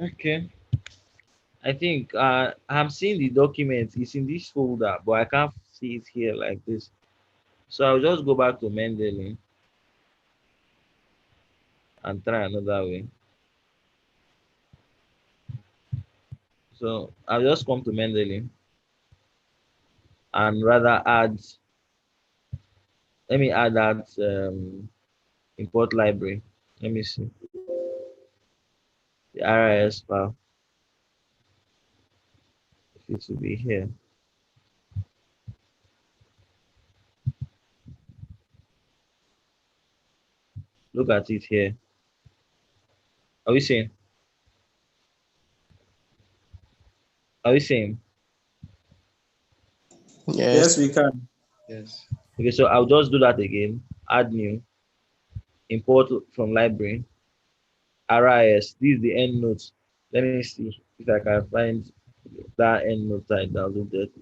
Okay. I think I'm seeing the document. It's in this folder, but I can't see it here like this. So I'll just go back to Mendeley and try another way. So I'll just come to Mendeley and rather add, let me add that import library. Let me see the RIS file. If it will be here. Look at it here. Are we seeing? Are we seeing? Yes, Yes. we can. Yes. Okay, so I'll just do that again. Add new, import from library, RIS. This is the end note. Let me see if I can find that end note I downloaded. I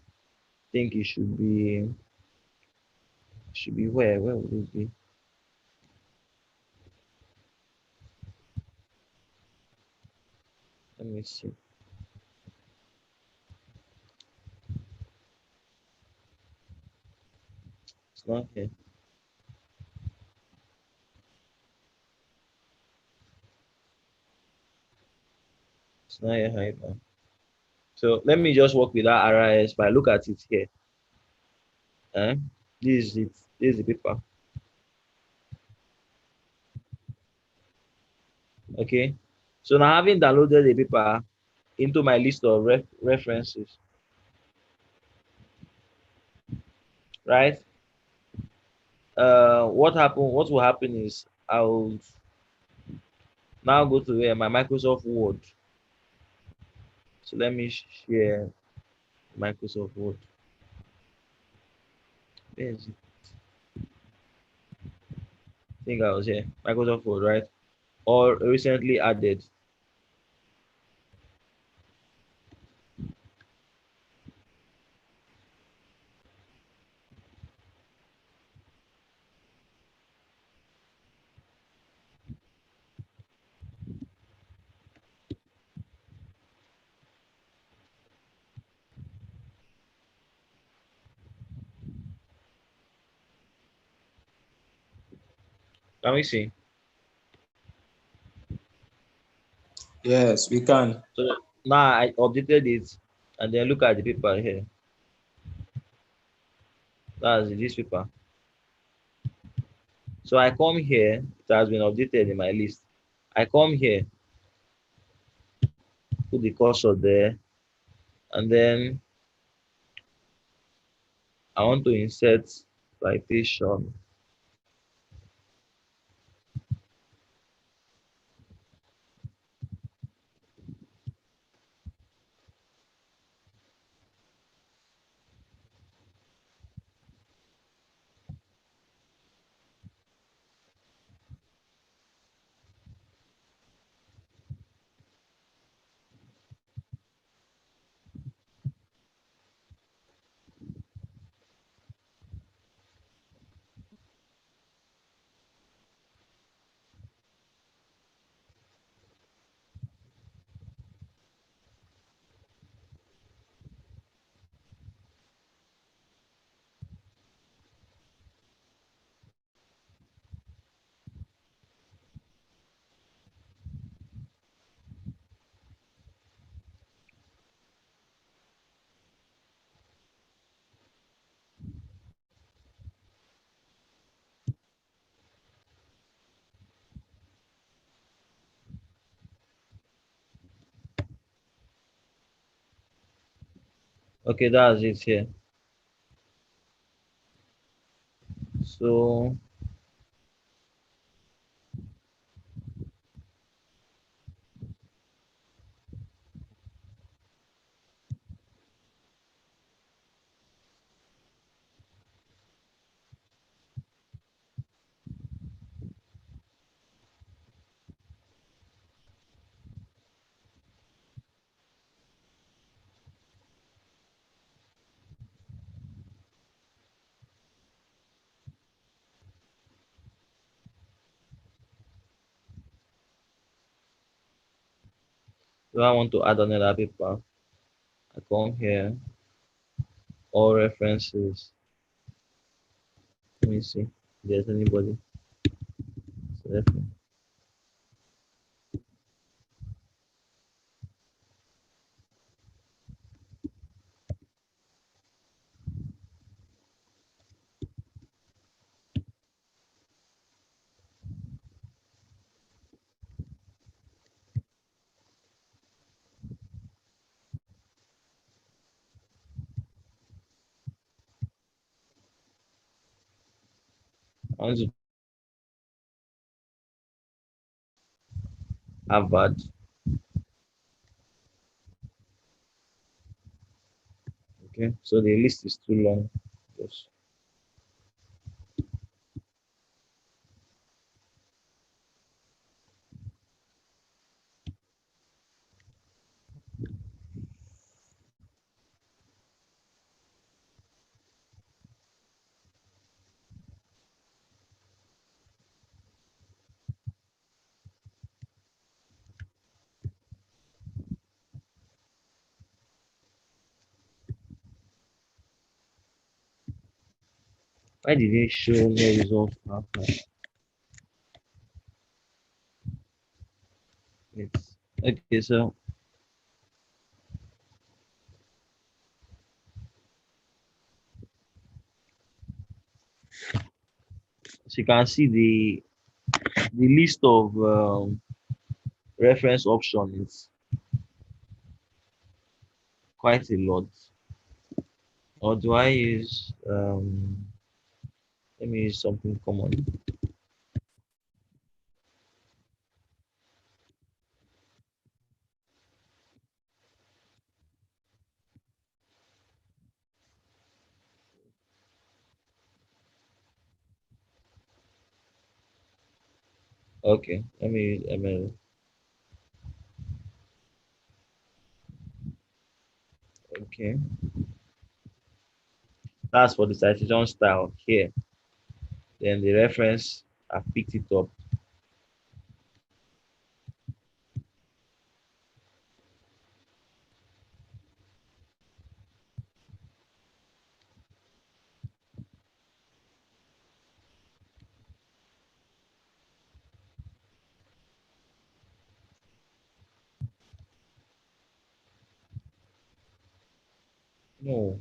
think it should be where? Where would it be? Let me see. It's not here. It's not here either. So let me just work with that RIS file. Look at it here. Eh? This is it. This is the paper. Okay. So now having downloaded the paper into my list of references, right? What will happen is I'll now go to my Microsoft Word. So let me share Microsoft Word. Where is it? I think I was here. Microsoft Word, right? Or recently added. Can we see? Yes, we can. So now I updated it and then look at the paper here. That's this paper. So I come here, it has been updated in my list. I come here, put the cursor there, and then I want to insert citation. Okay, that's it here. So if I want to add another paper, I come here, all references. Let me see if there's anybody. Select. I want to Harvard. Okay, so the list is too long. Just why did it show no result after? It's okay. So you can see the list of reference option is quite a lot. Or do I use let me use something common. Okay, let me use ML. Okay, that's for the citation style here. Then the reference, I picked it up. No,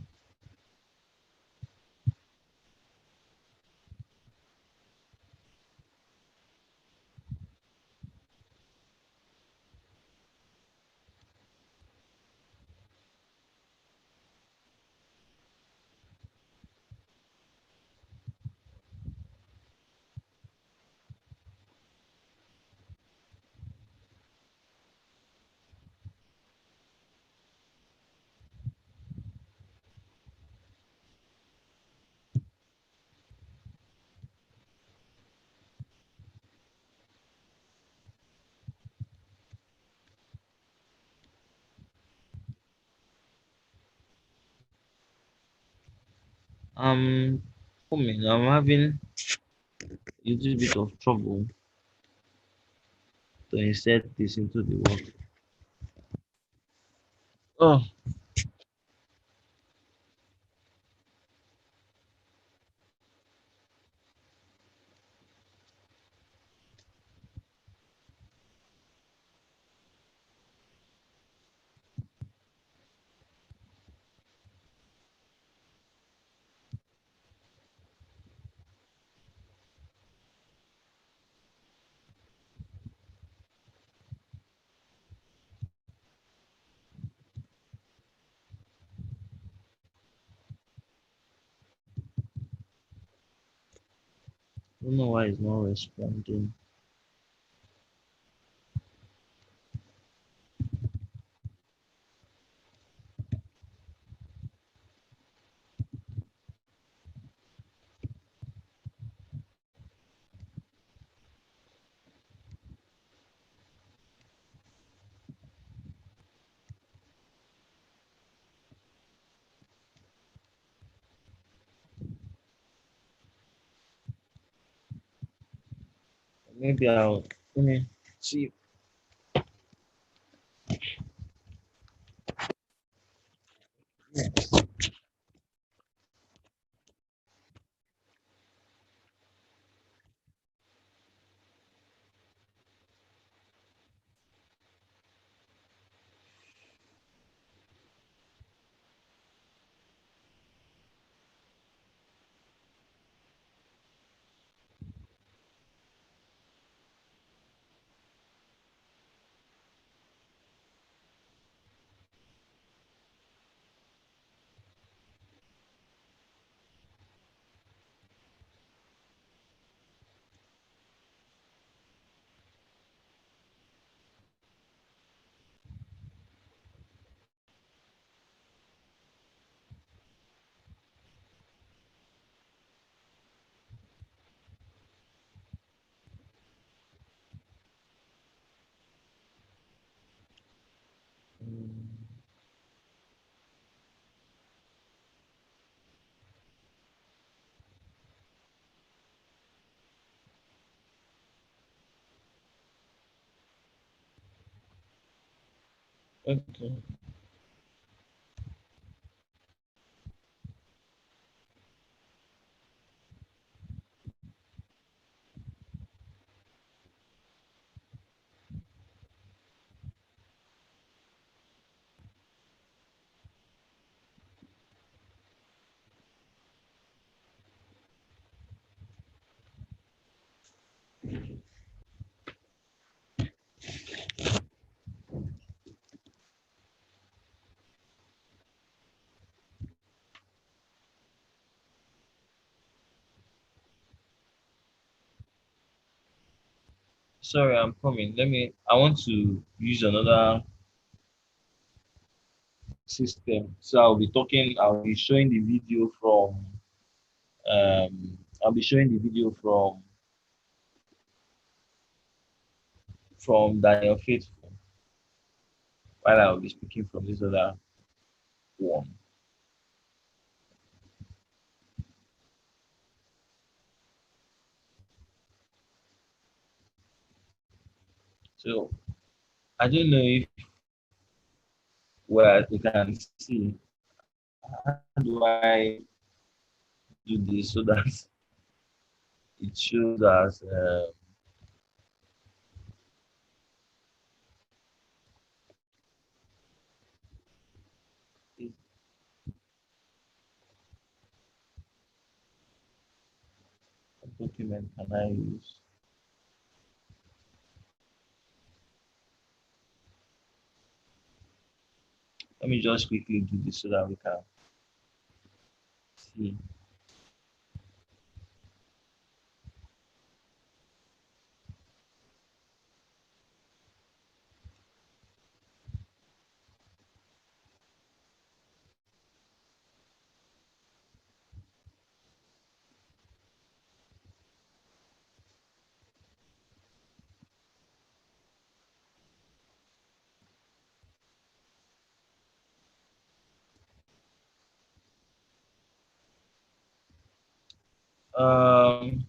um, I'm having a little bit of trouble to insert this into the work. Oh, I don't know why it's not responding. Maybe let me see. Okay. Sorry, I'm coming. I want to use another system. So I'll be showing the video I'll be showing the video from Daniel Faithful while I'll be speaking from this other one. So I don't know if where you can see how do I do this so that it shows as what document can I use? Let me just quickly do this so that we can see. Um,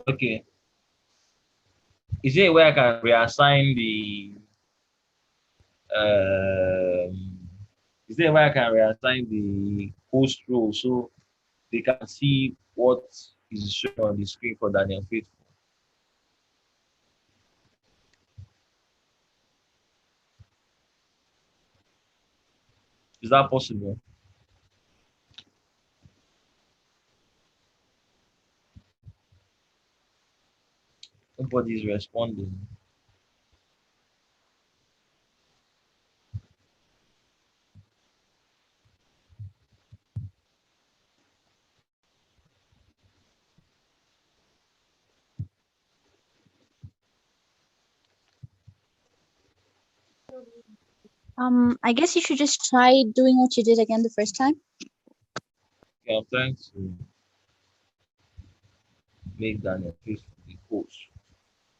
okay. Is there a way I can reassign um is there a way I can reassign the host role so they can see what is showing on the screen for Daniel Faithful? Is that possible? Nobody is responding. I guess you should just try doing what you did again the first time. Okay, I'm trying to make Daniel Faithful the host.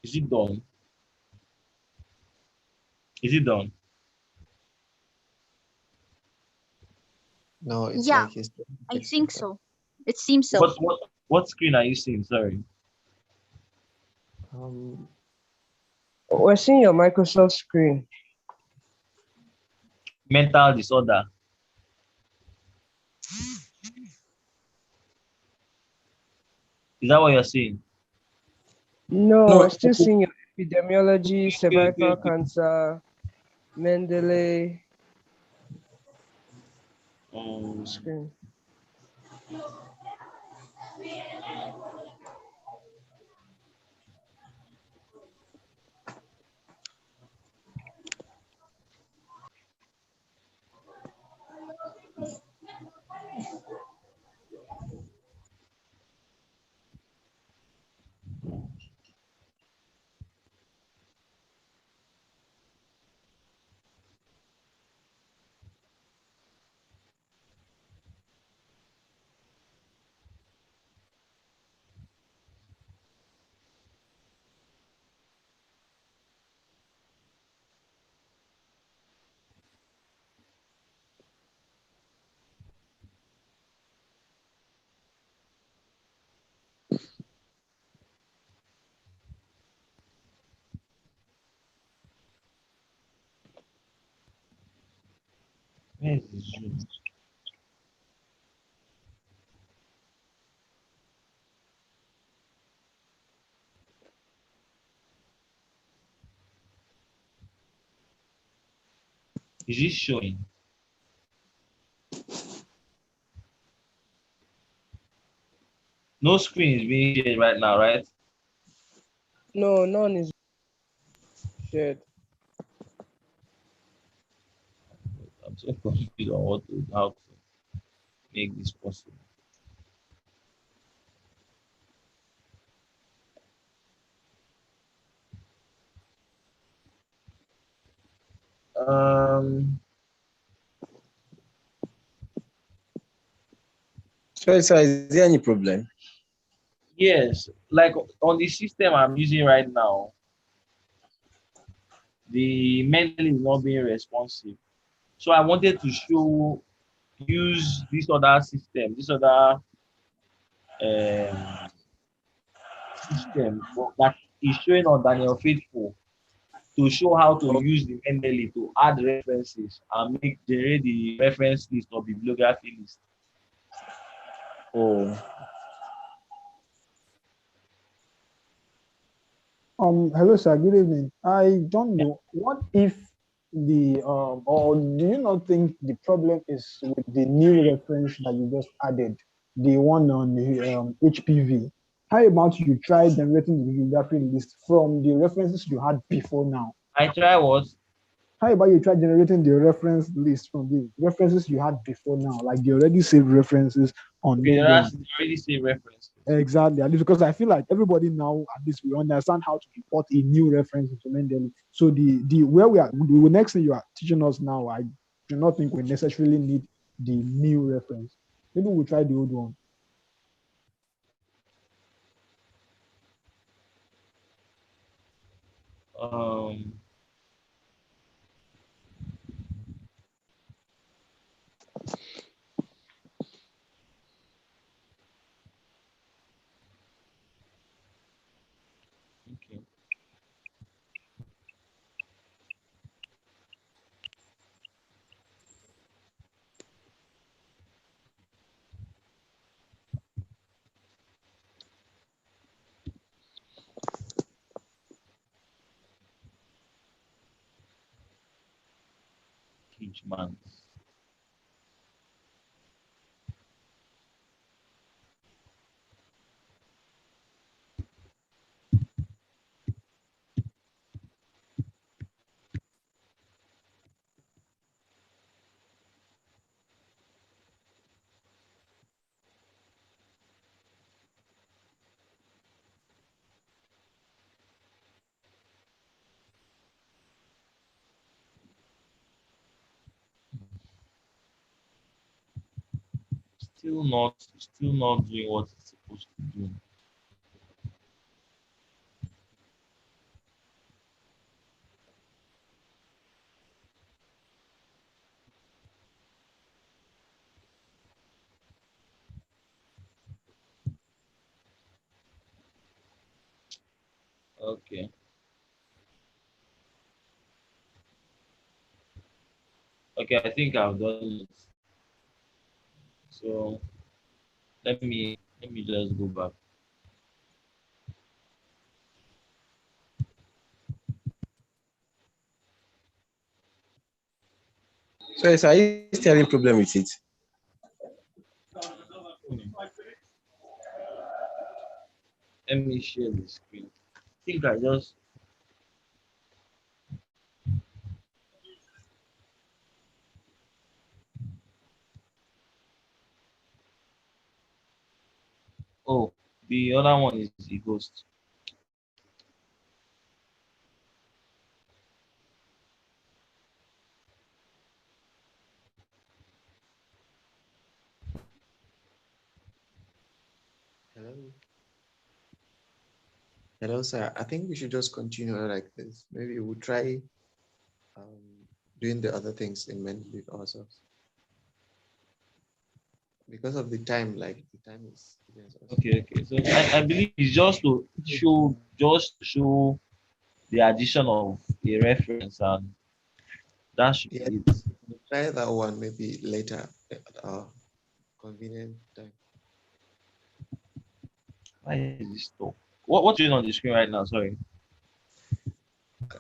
Is it done? Is it done? No, it's Yeah, like he's I think so. It seems so. What screen are you seeing? Sorry. We're seeing your Microsoft screen. Mental disorder. Is that what you're seeing? No, No, we're still seeing your epidemiology, cervical Okay. cancer, Mendeley Um, screen. where is the Zoom? Is it showing? No screen is being shared right now, right? No, none is shared. I'm so confused on how to. make this possible. Um, So, sir, is there any problem? yes, like on the system I'm using right now, the Mendeley is not being responsive. So I wanted to use this other system, this other um, system that is showing on Daniel Faithful to show how to Oh, use the Mendeley to add references and generate the reference list or bibliography list. oh. Hello, sir. Good evening. I don't know. What if or do you not think the problem is with the new reference that you just added, the one on the HPV? How about you try generating the bibliography list from the references you had before now? I try what? How about you try generating the reference list from the references you had before now, like the already saved references on Okay, Mendeley? that's already say references. Exactly, at least because I feel like everybody now, at least we understand how to import a new reference into Mendeley. So the where we are, the next thing you are teaching us now, I do not think we necessarily need the new reference. Maybe we'll try the old one. Um, okay. Huge man. Still not doing what it's supposed to do. Okay. Okay, I think I've done it. So let me just go back. So, sir, are you still having problem with it? Let me share the screen. I think I just oh, the other one is the ghost. Hello. Hello, sir. I think we should just continue like this. Maybe we'll try doing the other things in Mendeley ourselves. Because of the time, like the time is against us. Okay. So I believe it's just to show the addition of a reference, and that should Yeah, be it. we'll try that one maybe later at our convenient time. Why is this stop? What's doing on the screen right now? Sorry.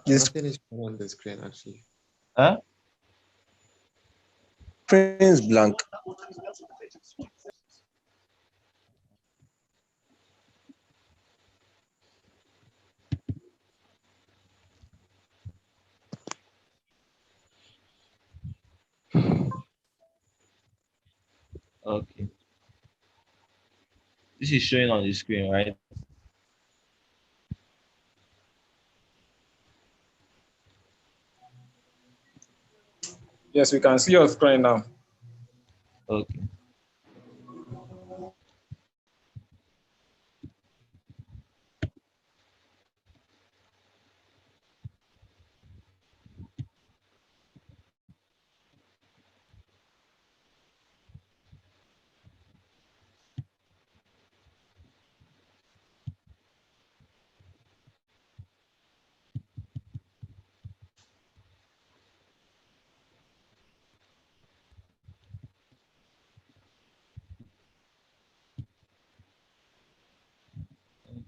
This Nothing is on the screen actually. Huh? screen is blank. Okay. This is showing on the screen, right? Yes, we can see your screen now. Okay.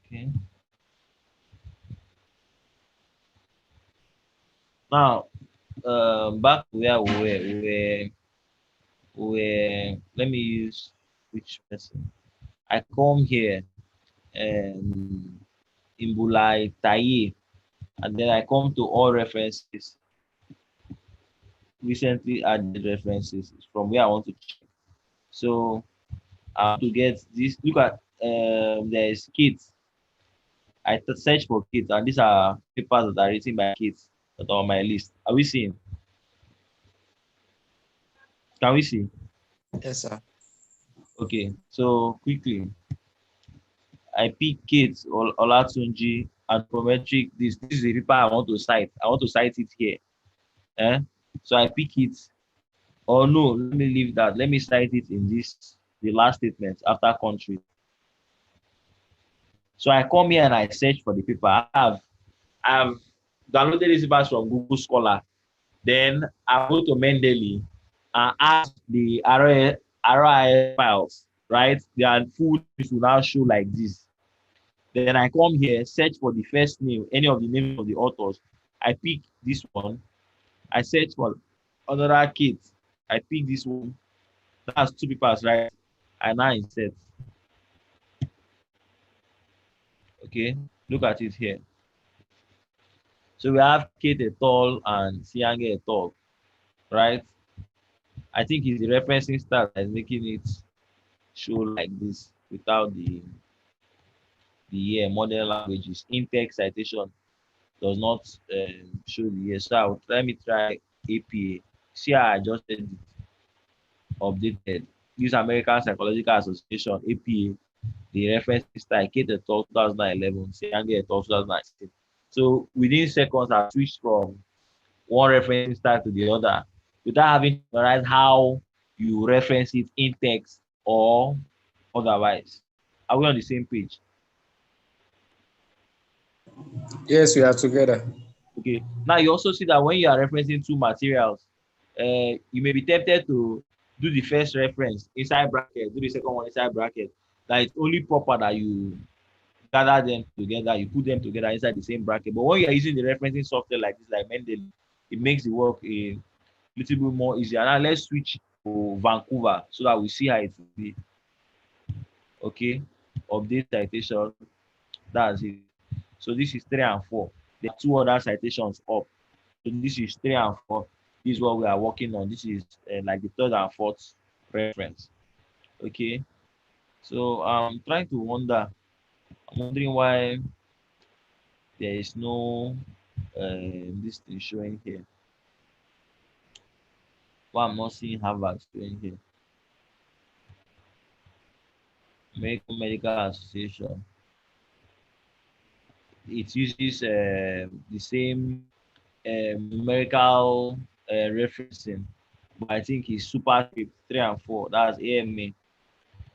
Okay. Now, back to where let me use which person. I come here in Bulai Taye, and then I come to all references, recently added references from where I want to check. So I want to get this. Look at there is kids. I search for kids, and these are papers that are written by kids that are on my list. Are we seeing? Can we see? Yes, sir. Okay, so quickly, I pick kids or Olatunji anthropometric. This is the paper I want to cite. I want to cite it here. Eh? So I pick it. Or no, let me leave that. Let me cite it in this the last statement after country. So I come here and I search for the paper. I've downloaded this paper from Google Scholar. Then I go to Mendeley and ask the RIS files, right? Their full names will now show like this. Then I come here, search for the first name, any of the names of the authors. I pick this one. I search for another kit. I pick this one. That's two papers, right? I now insert. Okay, look at it here. So we have Kate et al. And Siange et al. Right? I think it's the referencing style that is making it show like this without the modern languages. In-text citation does not show the year. So let me try APA. See how I just updated. Use American Psychological Association, APA, the reference style, Kate et al. 2011, Siange et al. 2016. So within seconds, I switched from one reference style to the other without having to memorize how you reference it in text or otherwise. Are we on the same page? Yes, we are together. Okay. Now you also see that when you are referencing two materials, you may be tempted to do the first reference inside bracket, do the second one inside bracket. That it's only proper that you gather them together, you put them together inside the same bracket. But when you are using the referencing software like this, like Mendeley, it makes the work a little bit more easier. Now let's switch to Vancouver so that we see how it will be. Okay, update citation. That's it. So this is 3 and 4. There are two other citations up. So this is 3 and 4. This is what we are working on. This is like the third and fourth reference. Okay. So I'm trying to wonder. I'm wondering why there is no this thing showing here. Why I'm not seeing Harvard showing here. American Medical Association. It uses the same numerical referencing, but I think it's super script 3 and 4. That's AMA.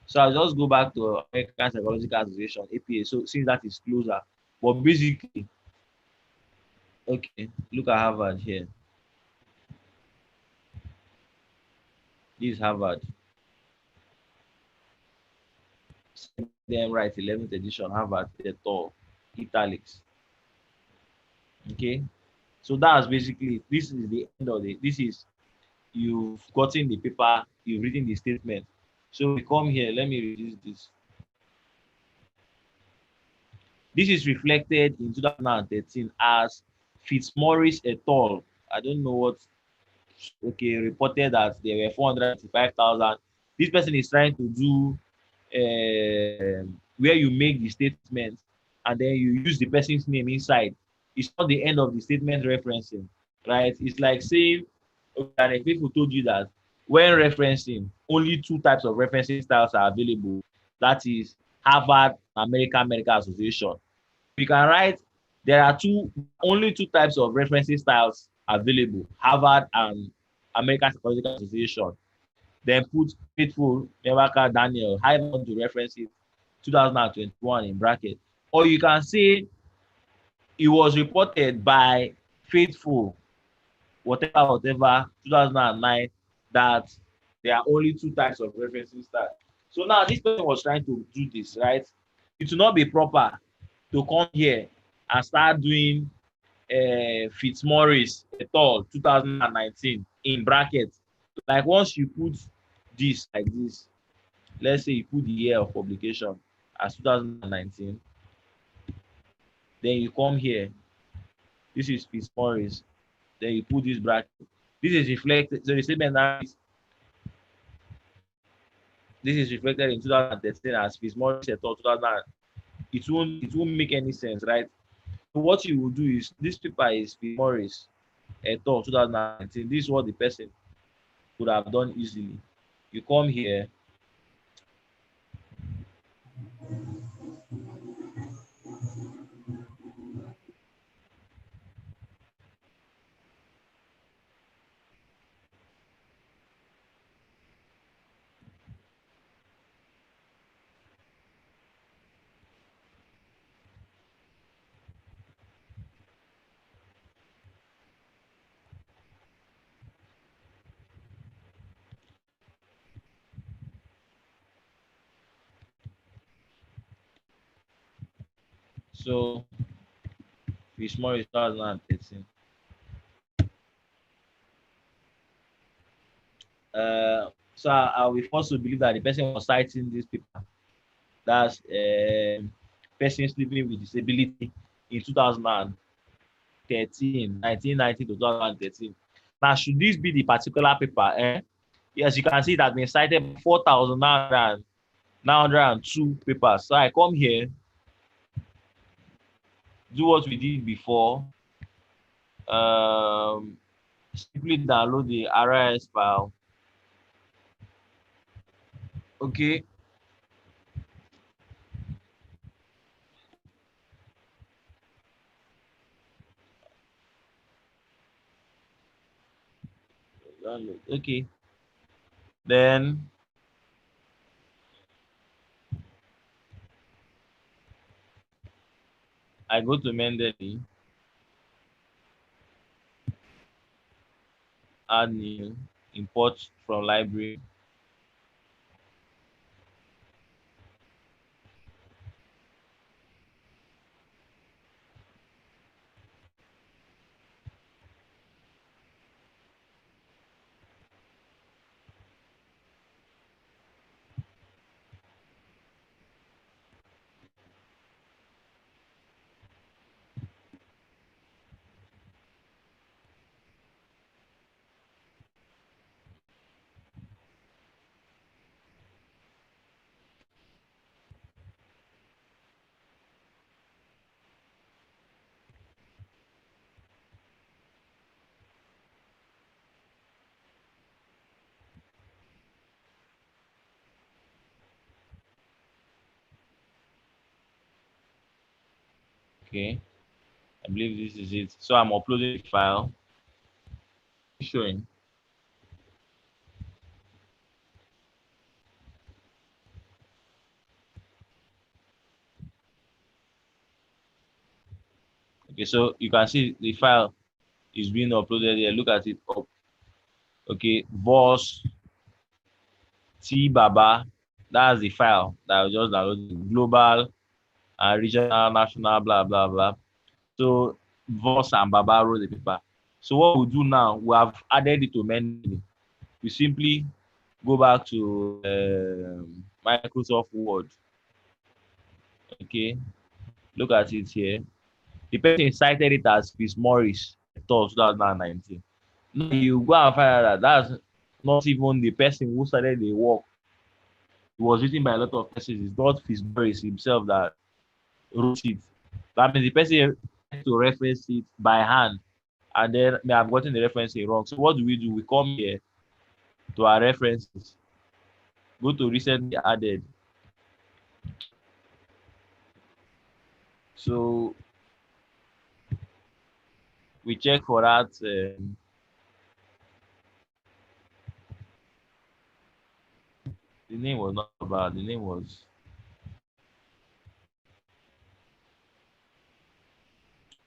So I'll just go back to American Psychological Association, APA. So since that is closer, but basically, okay, look at Harvard here. This is Harvard. Then right, 11th edition, Harvard, the all italics. Okay, so that's basically, this is the end of it. This is, you've gotten the paper, you've written the statement. So we come here, let me reduce this. This is reflected in 2013 as Fitzmaurice et al. I don't know what, okay, reported that there were 485,000 This person is trying to do where you make the statement and then you use the person's name inside. It's not the end of the statement referencing, right? It's like saying, okay, and if people told you that when referencing, only two types of referencing styles are available. That is Harvard American Medical Association. You can write there are only two types of referencing styles available, Harvard and American Psychological Association. Then put faithful Nevaka Daniel, I want to reference it 2021 in bracket. Or you can say it was reported by faithful whatever 2009 that there are only two types of referencing styles. So now this person was trying to do this, right? It will not be proper to come here and start doing Fitzmaurice et al. 2019 in brackets. Like once you put this like this, let's say you put the year of publication as 2019, then you come here. This is Fitzmaurice. Then you put this bracket. This is reflected. So the statement now is this is reflected in 2013 as Fitzmaurice et al. 2000. It won't make any sense, right? So what you will do is this paper is Fitzmaurice et al. 2019. This is what the person could have done easily. You come here. So Fitzmaurice 2013. So I will forced to believe that the person was citing this paper. That's persons living with disability in 2013, 1990 to 2013. Now, should this be the particular paper? Yes, you can see it has been cited 4,902 papers. So I come here, do what we did before. Simply download the RIS file. Okay. Okay. Then I go to Mendeley, add new, import from library. Okay, I believe this is it. So I'm uploading the file, showing. Okay, so you can see the file is being uploaded here. Look at it up. Okay, Voss T Baba. That's the file that I was just downloading. Global and regional, national, blah blah blah. So Voss and Baba wrote the paper. So what we do now, we have added it to Mendeley. We simply go back to Microsoft Word. Okay, look at it here. The person cited it as Fitzmaurice et al. 2019. Now you go and find out that that's not even the person who started the work It was written by a lot of persons. It's not Fitzmaurice himself that wrote it. That means the person had to reference it by hand, and then may have gotten the referencing wrong. So what do? We come here to our references, go to recently added. So we check for that. The name was not bad. The name was,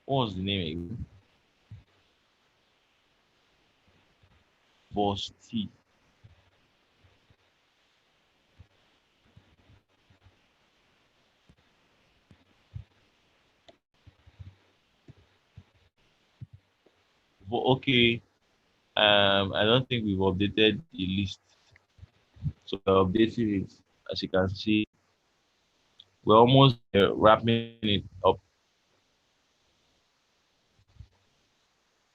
what was the name again? Boss T. Okay. I don't think we've updated the list. So we're updating it. As you can see, we're almost wrapping it up.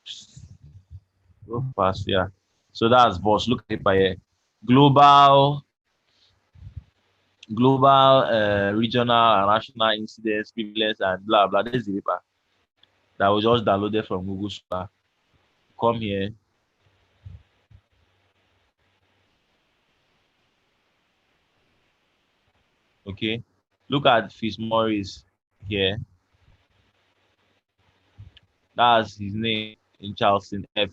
So fast, yeah. So that's boss. Look at it by here. Global, regional, and national incidents, prevalence, and blah blah. There's the paper that was just downloaded from Google Scholar. Come here. Okay. Look at Fitzmaurice here. That's his name in Charleston F.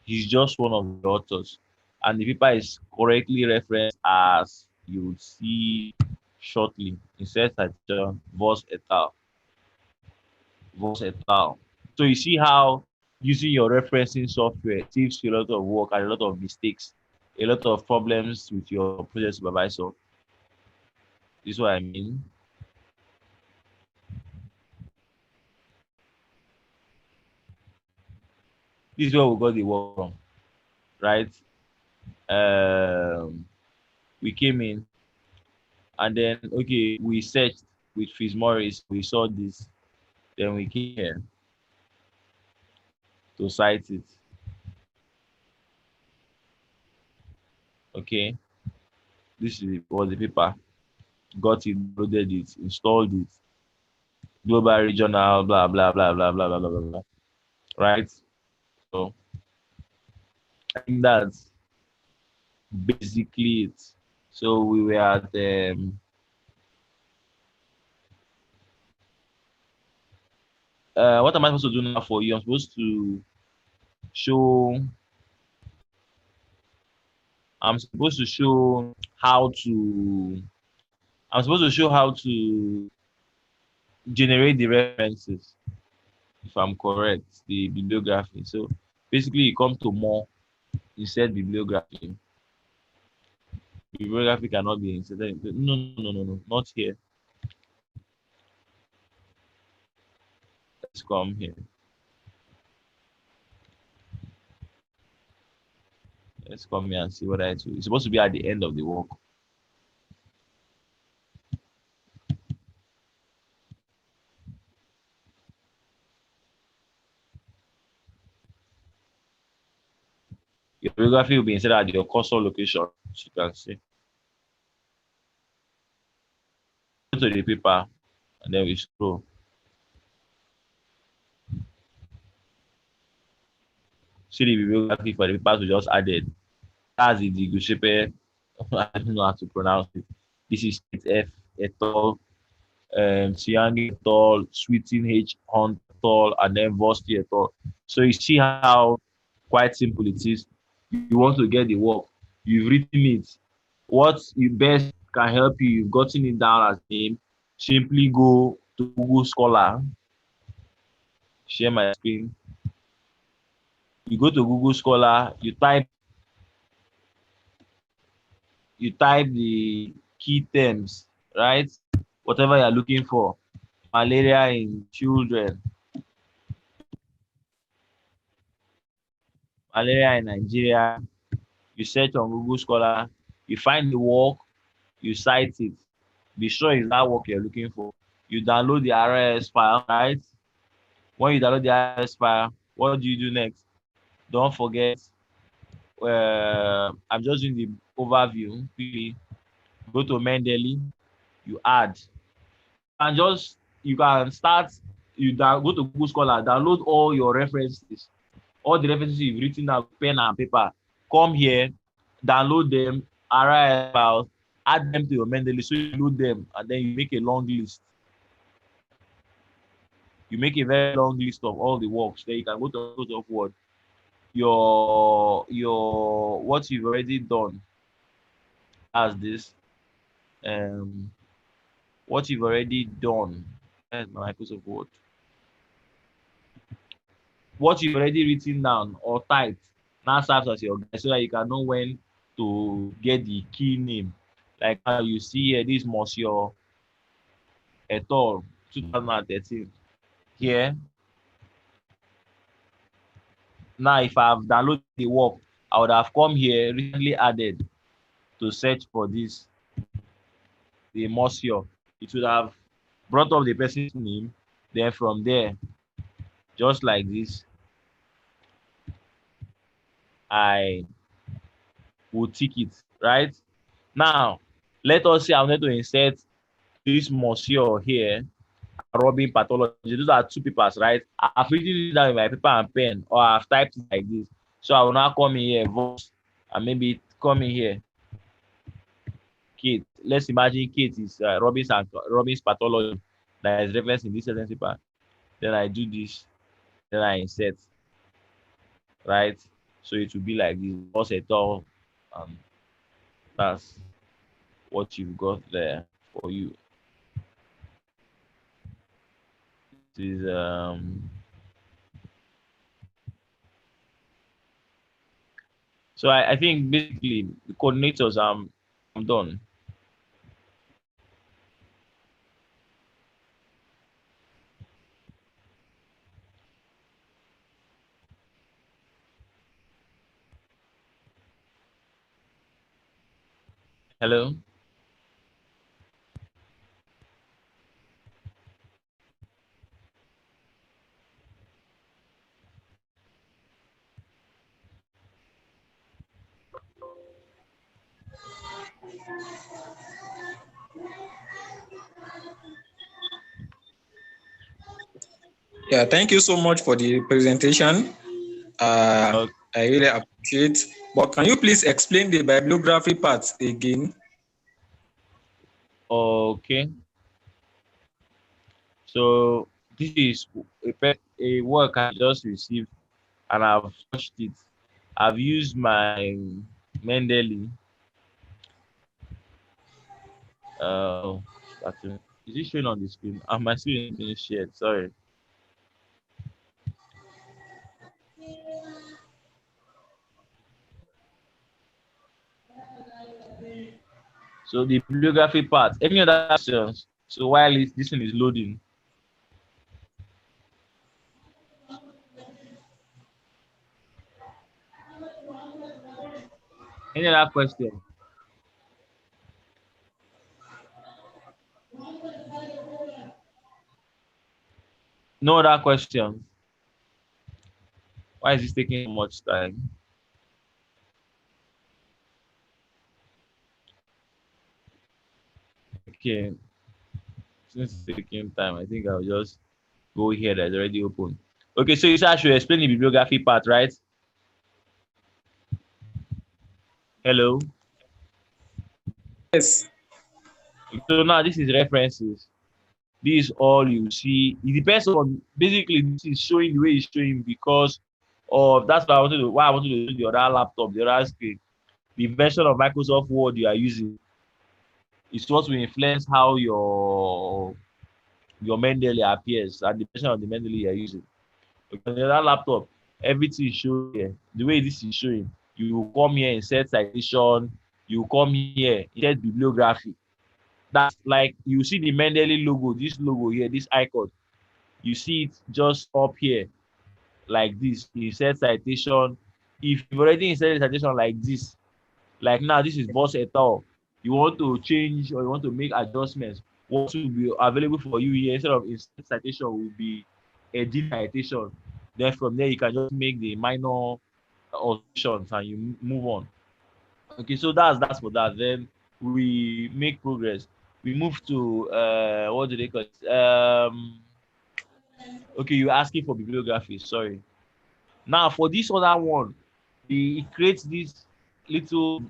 He's just one of the authors. And the paper is correctly referenced as you will see shortly. It says citation Voss et al. Voss et al. So you see how using your referencing software saves you a lot of work and a lot of mistakes, a lot of problems with your project supervisor. This is what I mean. This is where we got the work from, right? We came in and then, okay, we searched with Fitzmaurice, we saw this, then we came here to cite it. Okay, this was the paper. Got it, loaded it, installed it. Global, regional, blah blah blah blah blah blah blah blah. Right. So I think that's basically it. So we were at what am I supposed to do now for you? I'm supposed to show. I'm supposed to show how to. I'm supposed to show how to generate the references, if I'm correct, the bibliography. So basically, you come to more, insert bibliography. Bibliography cannot be inserted. No, not here. Let's come here. Let's come here and see what I do. It's supposed to be at the end of the work. Your bibliography will be inserted at your cursor location, as you can see. Go to the paper, and then we scroll. See the bibliography for the papers we just added. That's the Gushepe. I don't know how to pronounce it. This is F et al. Siangi et al. Sweetin H. Hunt et al. And then Vosti et al. So you see how quite simple it is. You want to get the work, you've written it. What you best can help you, you've gotten it down as name. Simply go to Google Scholar. Share my screen. You go to Google Scholar, you type the key terms, right? Whatever you're looking for. Malaria in children. Malaria in Nigeria. You search on Google Scholar, you find the work, you cite it. Be sure it's that work you're looking for. You download the RIS file, right? When you download the RIS file, what do you do next? Don't forget, I'm just doing the overview quickly. Go to Mendeley, you add. And just you can start, go to Google Scholar, download all your references, all the references you've written down, pen and paper. Come here, download them, RIS files, add them to your Mendeley, so you load them, and then you make a long list. You make a very long list of all the works. Then you can go to Microsoft Word. Your what you've already done as this. What you've already done. That's my Microsoft Word. What you've already written down or typed now serves as your guide so that you can know when to get the key name. Like how you see here, this Monsieur et al. 2013. Here. Now, if I've downloaded the work, I would have come here, recently added, to search for this, the Monsieur. It would have brought up the person's name. Then from there, just like this, I will tick it, right? Now, let us say I'm going to insert this Monsieur here, Robin pathology. Those are two papers, right? I've written it down with my paper and pen, or I've typed it like this. So I will now come in here, voice, and maybe come in here. Kate. Let's imagine Kate is Robin's pathology that is referenced in this certain paper. Then I do this, then I insert, right? So it will be like this, boss et al. That's what you've got there for you. This is so I think basically the coordinators I'm done. Hello? Yeah, thank you so much for the presentation. Okay. I really appreciate. But can you please explain the bibliography part again? Okay. So this is a work I just received and I've touched it. I've used my Mendeley. Is it showing on the screen? My screen being shared. Sorry. So the bibliography part. Any other questions? So while this one is loading. Any other question? No other questions. Why is this taking so much time? Okay, since it's taking time, I think I'll just go here that's already open. Okay, so you said I should explain the bibliography part, right? Hello. Yes. So now this is references. This is all you see. It depends on basically this is showing the way it's showing because of that's why I wanted to use the other laptop, the other screen. The version of Microsoft Word you are using is what will influence how your Mendeley appears and the version of the Mendeley you are using. Because the other laptop, everything is showing here. The way this is showing, you come here, insert citation, you come here, insert bibliography. That's like you see the Mendeley logo, this logo here, this icon. You see it just up here, like this. Insert citation. If you've already inserted citation like this, like now, this is boss et al. You want to change or you want to make adjustments. What will be available for you here instead of insert citation will be edit citation. Then from there, you can just make the minor alterations and you move on. Okay, so that's for that. Then we make progress. We move to what do they call it? Okay, you're asking for bibliography. Sorry. Now for this other one, it creates this little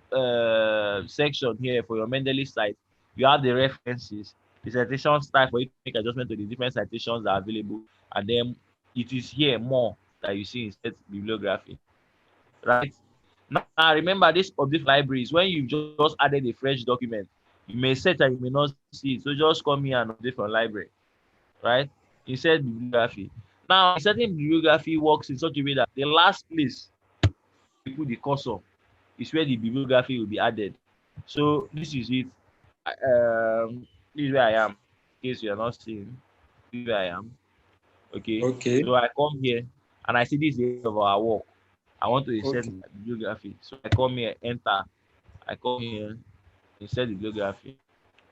section here for your Mendeley site. You have the references, the citation style for you to make adjustment to the different citations that are available, and then it is here more that you see instead bibliography, right? Now remember this update libraries. When you just added a fresh document, you may search and you may not see it. So just come here and update from library, right? Insert bibliography. Now, inserting bibliography works in such a way that the last place you put the cursor is where the bibliography will be added. So this is it. This is where I am. In case you are not seeing, this is where I am. Okay. Okay. So I come here and I see this is the end of our work. I want to insert Okay. the bibliography. So I come here, enter. I come here, insert the bibliography.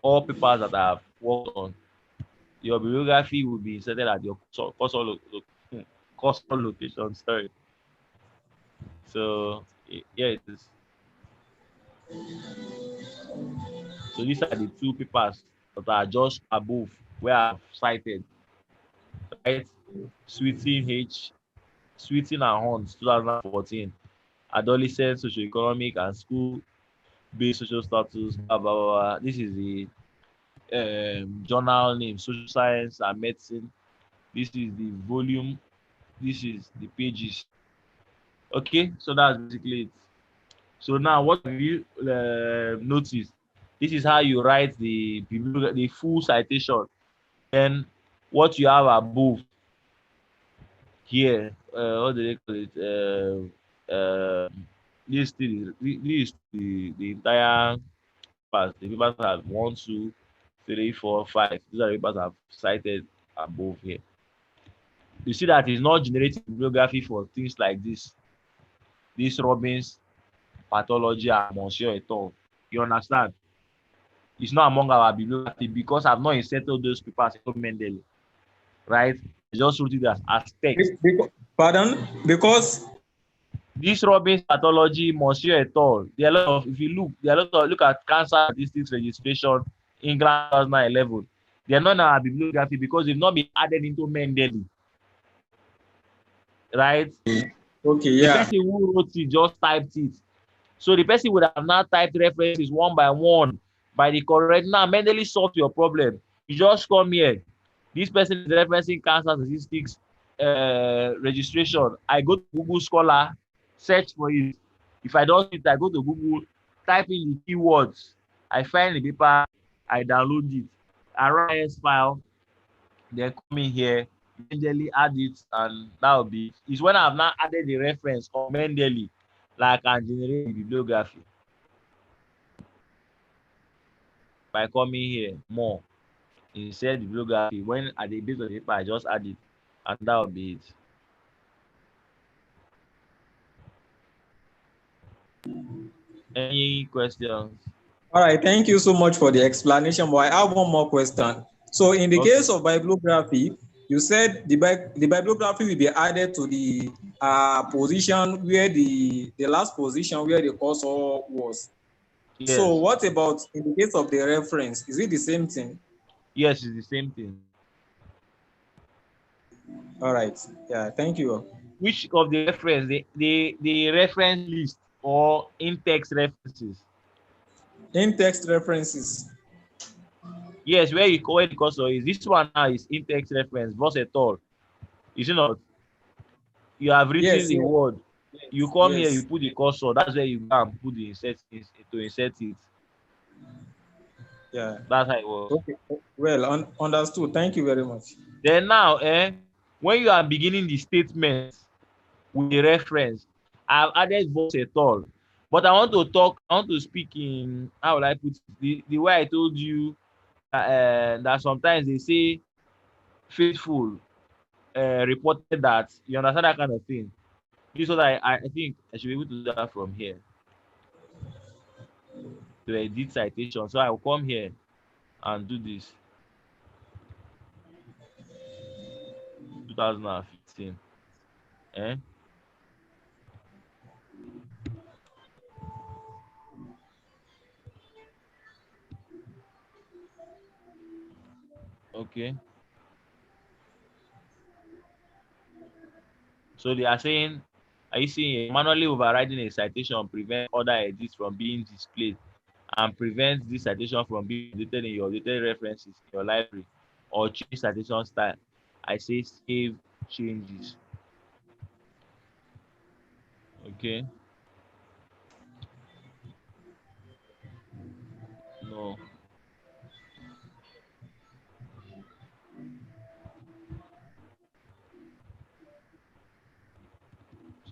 All papers that I have worked on, your bibliography will be inserted at your cursor location. Sorry. So yeah, it is. So these are the two papers that are just above where I've cited, right? Sweeting H, Sweeting and Horns, 2014. Adolescent, socioeconomic, and school-based social status, blah, blah, blah, blah. This is the journal name, Social Science and Medicine. This is the volume. This is the pages. Okay, so that's basically it. So now, what have you noticed? This is how you write the full citation. Then what you have above here, what do they call it? This thing is the entire pass. The papers have 1, 2, 3, 4, 5. These are the papers I've cited above here. You see that it's not generating bibliography for things like this Robbins pathology and Monsieur et al. You understand? It's not among our bibliography because I've not inserted those papers into Mendeley, right? I just wrote it as text. Pardon? Because This Robbins pathology, Monsieur et al. There are a lot of, if you look, there are a lot of, look at cancer statistics registration, England 2011. They are not in our bibliography because they've not been added into Mendeley, right? okay, The yeah. person who wrote it just typed it. So the person would have now typed references one by one by the correct. Now, Mendeley solved your problem. You just come here. This person is referencing cancer statistics registration. I go to Google Scholar, search for it. If I don't see it, I go to Google, type in the keywords. I find the paper, I download it. I write a file, then come in here, Mendeley add it, and that will be it. It's when I've now added the reference of Mendeley, like I can generate the bibliography by coming here more. Insert the bibliography. When at the base of the paper, I just add it, and that will be it. Any questions? All right, thank you so much for the explanation. But I have one more question. So in the Okay. case of bibliography, you said the bibliography will be added to the position where the last position where the cursor was. Yes. So what about in the case of the reference? Is it the same thing? Yes, it's the same thing. All right. Yeah, thank you. Which of the reference? The reference list or in-text references? In-text references. Yes, where the cursor is. This one now is in-text reference, Voss et al. Is it not? You have written Yes, the yes, word. You come here, you yes. put the cursor. That's where you go and put the insert to insert it. Yeah. That's how it works. Okay. Well, understood. Thank you very much. Then now, when you are beginning the statement with the reference, I've added Voss et al. But I want to speak in, how will I put it? The way I told you that sometimes they say faithful reported that, you understand that kind of thing. This is what I think I should be able to do that from here to edit citation. So I will come here and do this. 2015. Eh? Okay. So they are saying, are you saying manually overriding a citation prevents other edits from being displayed and prevents this citation from being updated in your updated references in your library or change citation style? I say save changes. Okay. No.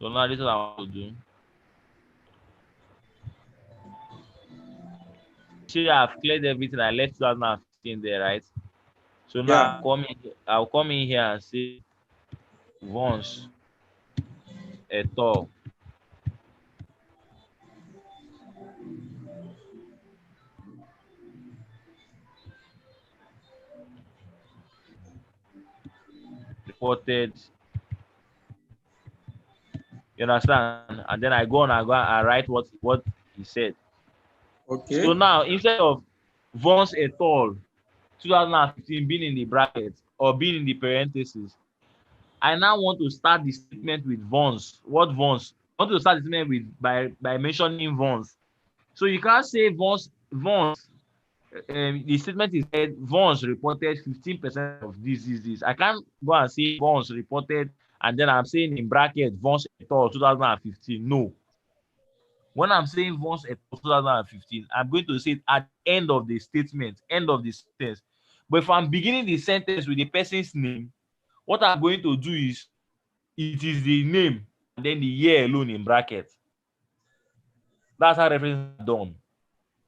So now this is what I want to do. See, I've cleared everything. I left 2015 there, right? So now Yeah. I'll come in here and say once at all. Reported. You understand? And then I go and write what he said. So Okay. now instead of once at all 2015 being in the bracket or being in the parentheses, I now want to start the statement with Vons. What Vons? I want to start the statement with by mentioning Vons. So you can't say Vons. The statement is said Vons reported 15% of this. I can't go and say Vons reported and then I'm saying in bracket Vons et al. 2015. No. When I'm saying Vons et al. 2015, I'm going to say it at the end of the statement, end of the sentence. But if I'm beginning the sentence with the person's name, what I'm going to do is it is the name and then the year alone in bracket. That's how reference is done.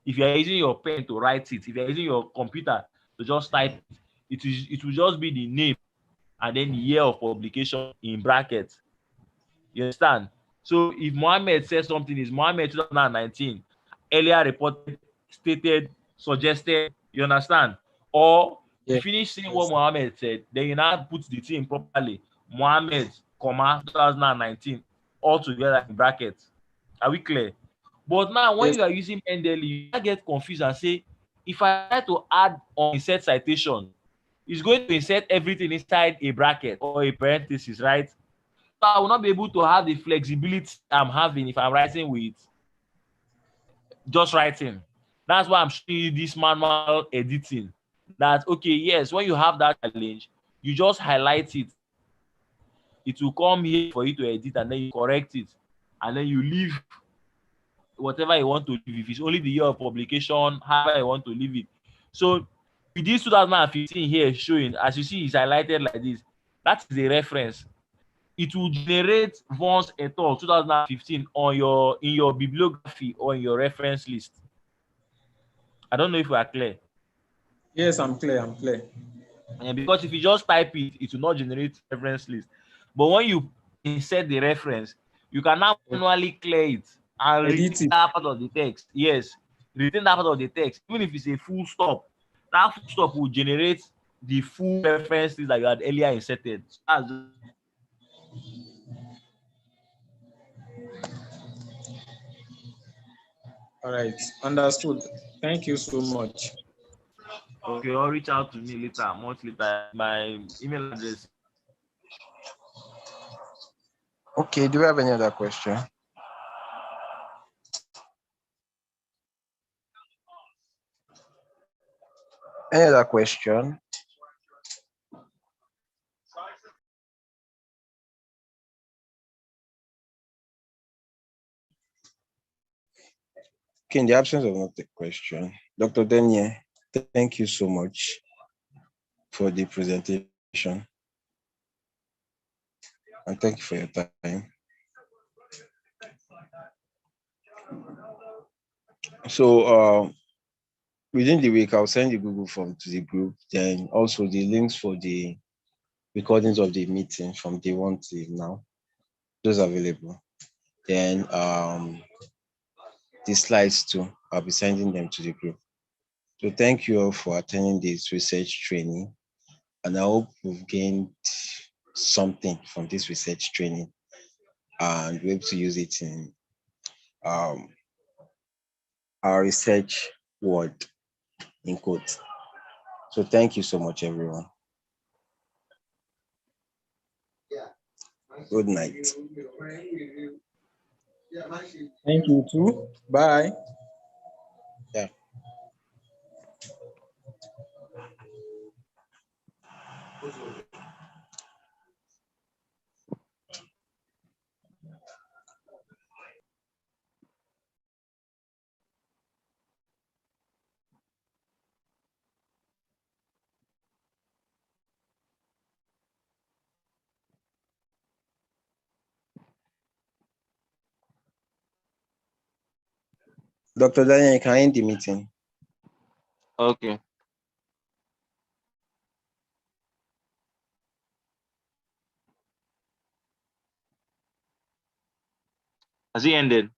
If you're using your pen to write it, if you're using your computer to just type it will just be the name and then the year of publication in brackets. You understand? So if Mohammed says something is Mohammed 2019, earlier reported, stated, suggested, you understand? Or you Yeah. finish saying what Yes. Mohammed said, then you now put the thing properly. Mohammed, 2019, all together in brackets. Are we clear? But now when Yes. you are using Mendeley, you might get confused and say, if I try to add or insert citation, it's going to insert everything inside a bracket or a parenthesis, right? So I will not be able to have the flexibility I'm having if I'm writing with just writing. That's why I'm showing you this manual editing. That okay, yes, when you have that challenge, you just highlight it. It will come here for you to edit and then you correct it. And then you leave whatever you want to leave. If it's only the year of publication, however you want to leave it. So with this 2015 here showing, as you see, it's highlighted like this. That is a reference. It will generate Vons et al. 2015 on your in your bibliography or in your reference list. I don't know if we are clear. Yes, I'm clear. I'm clear. And because if you just type it, it will not generate reference list. But when you insert the reference, you can now manually clear it and Edit retain it. that part of the text. Yes, retain that part of the text. Even if it's a full stop, that full stop will generate the full reference list that you had earlier inserted. So that's All right. Understood. Thank you so much. okay. Or reach out to me later, much later. My email address. Okay, do we have any other question? Any other question? Okay, in the absence of not a question, Dr. Denye, thank you so much for the presentation and thank you for your time. So within the week, I'll send the Google form to the group, then also the links for the recordings of the meeting from day one to now, those are available. Then the slides too, I'll be sending them to the group. So thank you all for attending this research training, and I hope we've gained something from this research training and we're able to use it in um, our research world in quotes. So thank you so much, everyone. Good night. Thank you too. Bye. Yeah. Dr. Daniel, you can end the meeting. Okay. Has he ended?